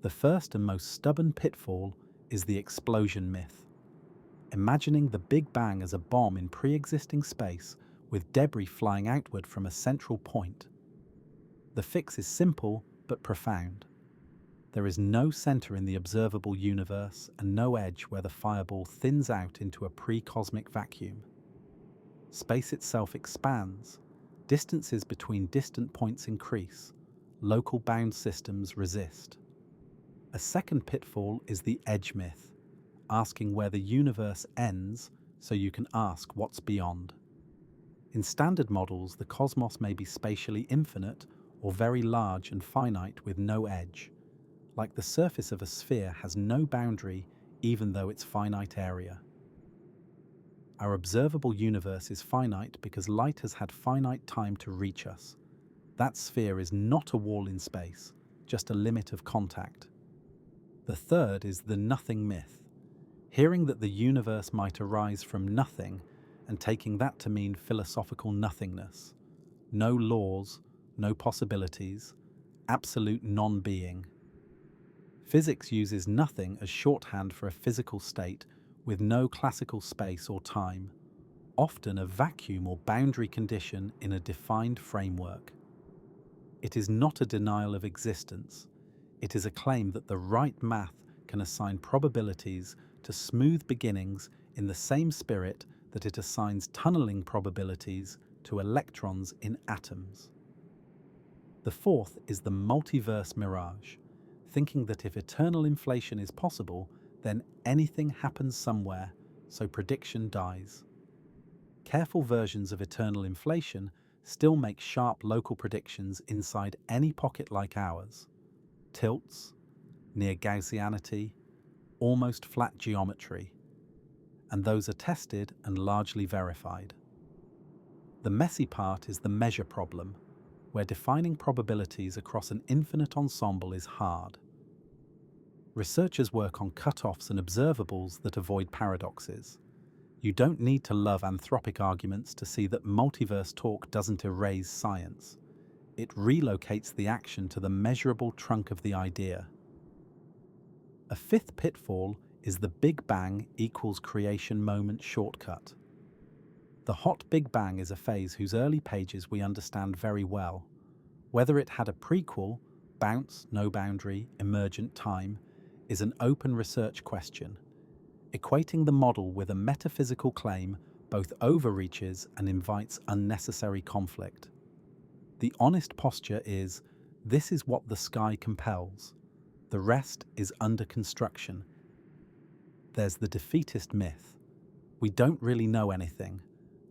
The first and most stubborn pitfall is the explosion myth. Imagining the Big Bang as a bomb in pre-existing space with debris flying outward from a central point. The fix is simple but profound. There is no center in the observable universe and no edge where the fireball thins out into a pre-cosmic vacuum. Space itself expands, distances between distant points increase, local bound systems resist. A second pitfall is the edge myth, asking where the universe ends so you can ask what's beyond. In standard models, the cosmos may be spatially infinite or very large and finite with no edge, like the surface of a sphere has no boundary even though its finite area. Our observable universe is finite because light has had finite time to reach us. That sphere is not a wall in space, just a limit of contact. The third is the nothing myth, hearing that the universe might arise from nothing and taking that to mean philosophical nothingness. No laws, no possibilities, absolute non-being. Physics uses nothing as shorthand for a physical state with no classical space or time, often a vacuum or boundary condition in a defined framework. It is not a denial of existence. It is a claim that the right math can assign probabilities to smooth beginnings in the same spirit that it assigns tunneling probabilities to electrons in atoms. The fourth is the multiverse mirage, thinking that if eternal inflation is possible, then anything happens somewhere, so prediction dies. Careful versions of eternal inflation still make sharp local predictions inside any pocket like ours. Tilts, near Gaussianity, almost flat geometry, and those are tested and largely verified. The messy part is the measure problem, where defining probabilities across an infinite ensemble is hard. Researchers work on cutoffs and observables that avoid paradoxes. You don't need to love anthropic arguments to see that multiverse talk doesn't erase science. It relocates the action to the measurable trunk of the idea. A fifth pitfall is the Big Bang equals creation moment shortcut. The hot Big Bang is a phase whose early pages we understand very well. Whether it had a prequel, bounce, no boundary, emergent time, is an open research question. Equating the model with a metaphysical claim both overreaches and invites unnecessary conflict. The honest posture is, this is what the sky compels. The rest is under construction. There's the defeatist myth. We don't really know anything.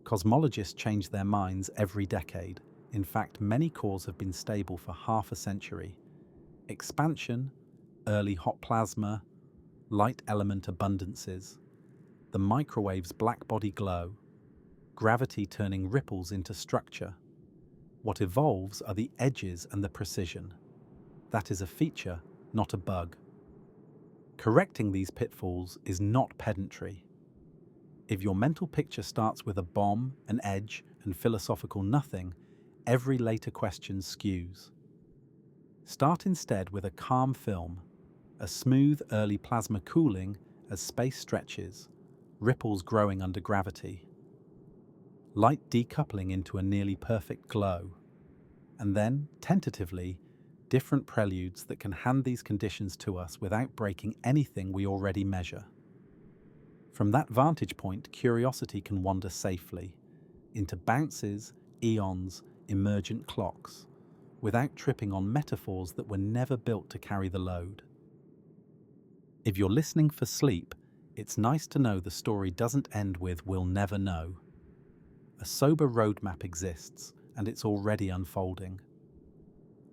Cosmologists change their minds every decade. In fact, many cores have been stable for half a century. Expansion, early hot plasma, light element abundances, the microwave's blackbody glow, gravity turning ripples into structure. What evolves are the edges and the precision. That is a feature, not a bug. Correcting these pitfalls is not pedantry. If your mental picture starts with a bomb, an edge, and philosophical nothing, every later question skews. Start instead with a calm film, a smooth early plasma cooling as space stretches, ripples growing under gravity, light decoupling into a nearly perfect glow, and then, tentatively, different preludes that can hand these conditions to us without breaking anything we already measure. From that vantage point, curiosity can wander safely into bounces, eons, emergent clocks, without tripping on metaphors that were never built to carry the load. If you're listening for sleep, it's nice to know the story doesn't end with "we'll never know." A sober roadmap exists, and it's already unfolding.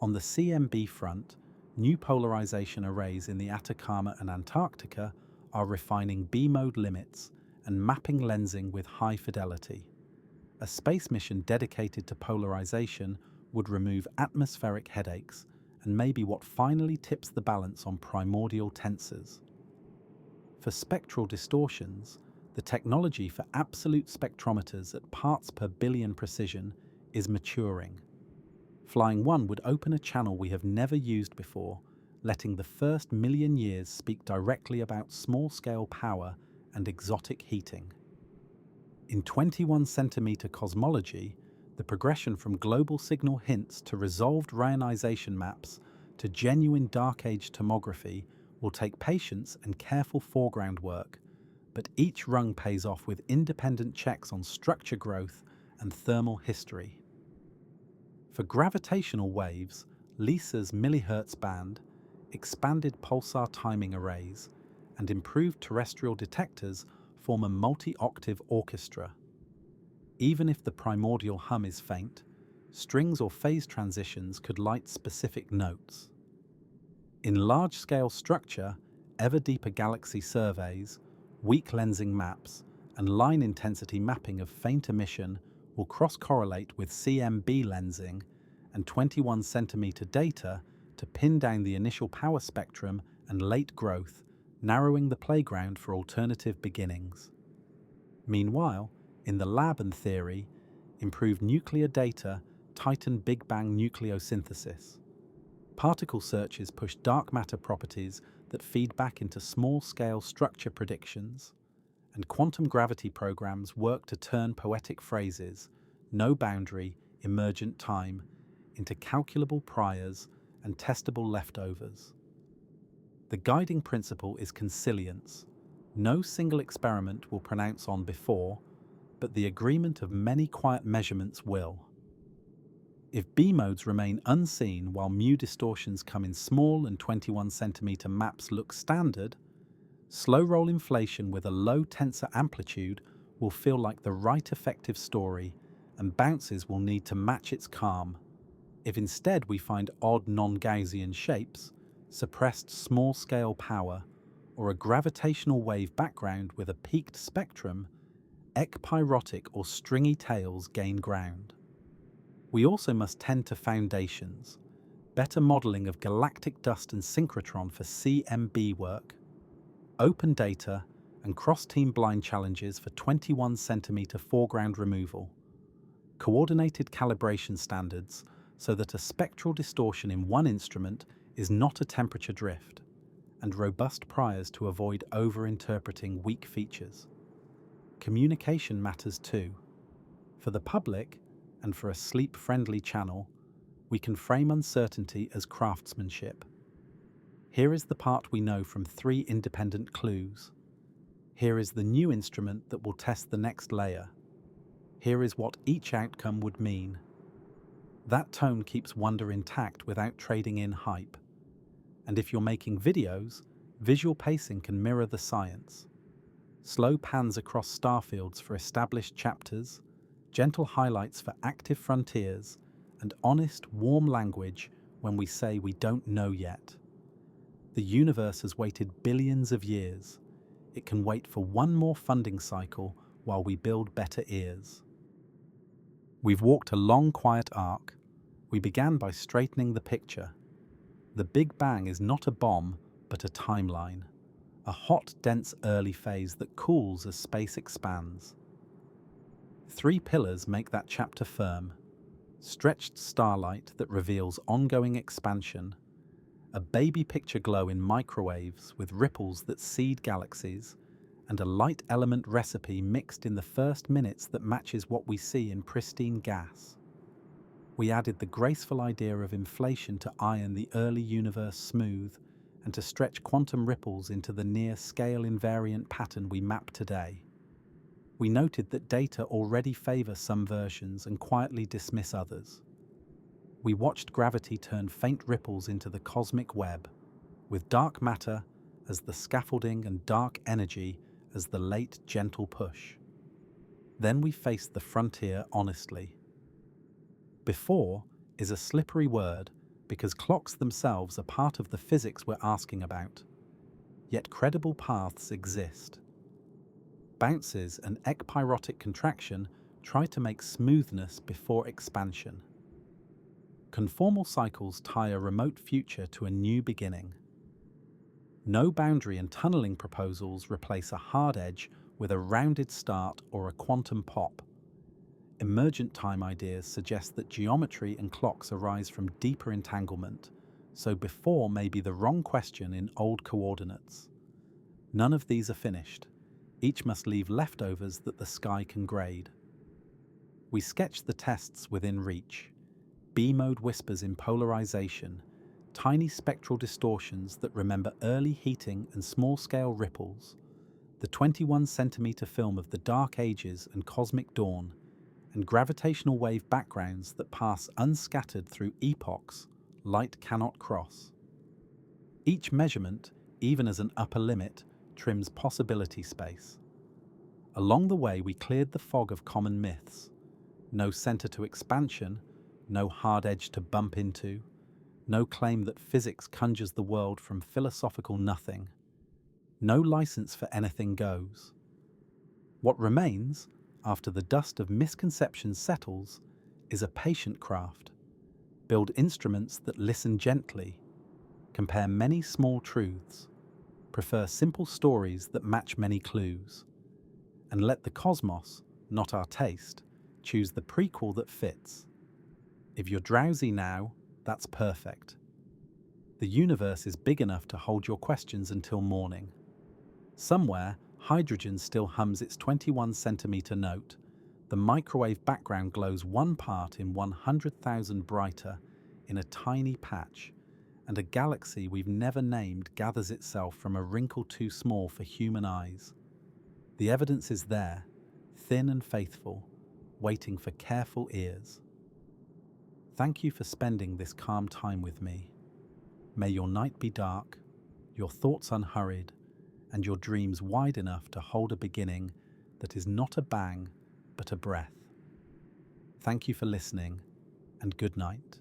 On the CMB front, new polarization arrays in the Atacama and Antarctica are refining B-mode limits and mapping lensing with high fidelity. A space mission dedicated to polarization would remove atmospheric headaches and may be what finally tips the balance on primordial tensors. For spectral distortions, the technology for absolute spectrometers at parts per billion precision is maturing. Flying One would open a channel we have never used before, letting the first million years speak directly about small-scale power and exotic heating. In 21-centimeter cosmology, the progression from global signal hints to resolved reionization maps to genuine dark age tomography will take patience and careful foreground work, but each rung pays off with independent checks on structure growth and thermal history. For gravitational waves, LISA's millihertz band, expanded pulsar timing arrays, and improved terrestrial detectors form a multi-octave orchestra. Even if the primordial hum is faint, strings or phase transitions could light specific notes. In large-scale structure, ever deeper galaxy surveys, weak lensing maps, and line intensity mapping of faint emission will cross-correlate with CMB lensing and 21-centimeter data to pin down the initial power spectrum and late growth, narrowing the playground for alternative beginnings. Meanwhile, in the lab and theory, improved nuclear data tighten Big Bang nucleosynthesis. Particle searches push dark matter properties that feed back into small-scale structure predictions, and quantum gravity programs work to turn poetic phrases, no boundary, emergent time, into calculable priors and testable leftovers. The guiding principle is consilience. No single experiment will pronounce on before, but the agreement of many quiet measurements will. If B-modes remain unseen while mu distortions come in small and 21-centimeter maps look standard, slow-roll inflation with a low tensor amplitude will feel like the right effective story, and bounces will need to match its calm. If instead we find odd non-Gaussian shapes, suppressed small-scale power, or a gravitational wave background with a peaked spectrum, ekpyrotic or stringy tails gain ground. We also must tend to foundations, better modeling of galactic dust and synchrotron for CMB work, open data, and cross-team blind challenges for 21-centimeter foreground removal, coordinated calibration standards so that a spectral distortion in one instrument is not a temperature drift, and robust priors to avoid over-interpreting weak features. Communication matters too. For the public, and for a sleep-friendly channel, we can frame uncertainty as craftsmanship. Here is the part we know from 3 independent clues. Here is the new instrument that will test the next layer. Here is what each outcome would mean. That tone keeps wonder intact without trading in hype. And if you're making videos, visual pacing can mirror the science. Slow pans across starfields for established chapters, gentle highlights for active frontiers, and honest, warm language when we say we don't know yet. The universe has waited billions of years. It can wait for one more funding cycle while we build better ears. We've walked a long, quiet arc. We began by straightening the picture. The Big Bang is not a bomb, but a timeline. A hot, dense early phase that cools as space expands. 3 pillars make that chapter firm. Stretched starlight that reveals ongoing expansion. A baby picture glow in microwaves with ripples that seed galaxies. And a light element recipe mixed in the first minutes that matches what we see in pristine gas. We added the graceful idea of inflation to iron the early universe smooth and to stretch quantum ripples into the near-scale invariant pattern we map today. We noted that data already favor some versions and quietly dismiss others. We watched gravity turn faint ripples into the cosmic web, with dark matter as the scaffolding and dark energy as the late gentle push. Then we faced the frontier honestly. Before is a slippery word because clocks themselves are part of the physics we're asking about. Yet credible paths exist. Bounces and ekpyrotic contraction try to make smoothness before expansion. Conformal cycles tie a remote future to a new beginning. No boundary and tunneling proposals replace a hard edge with a rounded start or a quantum pop. Emergent time ideas suggest that geometry and clocks arise from deeper entanglement, so before may be the wrong question in old coordinates. None of these are finished. Each must leave leftovers that the sky can grade. We sketch the tests within reach. B-mode whispers in polarization, tiny spectral distortions that remember early heating and small-scale ripples, the 21-centimeter film of the Dark Ages and Cosmic Dawn, and gravitational wave backgrounds that pass unscattered through epochs light cannot cross. Each measurement, even as an upper limit, trims possibility space. Along the way, we cleared the fog of common myths. No center to expansion, no hard edge to bump into, no claim that physics conjures the world from philosophical nothing. No license for anything goes. What remains, after the dust of misconceptions settles, is a patient craft. Build instruments that listen gently, compare many small truths, prefer simple stories that match many clues, and let the cosmos, not our taste, choose the prequel that fits. If you're drowsy now, that's perfect. The universe is big enough to hold your questions until morning. Somewhere, hydrogen still hums its 21-centimeter note. The microwave background glows 1 part in 100,000 brighter in a tiny patch, and a galaxy we've never named gathers itself from a wrinkle too small for human eyes. The evidence is there, thin and faithful, waiting for careful ears. Thank you for spending this calm time with me. May your night be dark, your thoughts unhurried, and your dreams wide enough to hold a beginning that is not a bang, but a breath. Thank you for listening, and good night.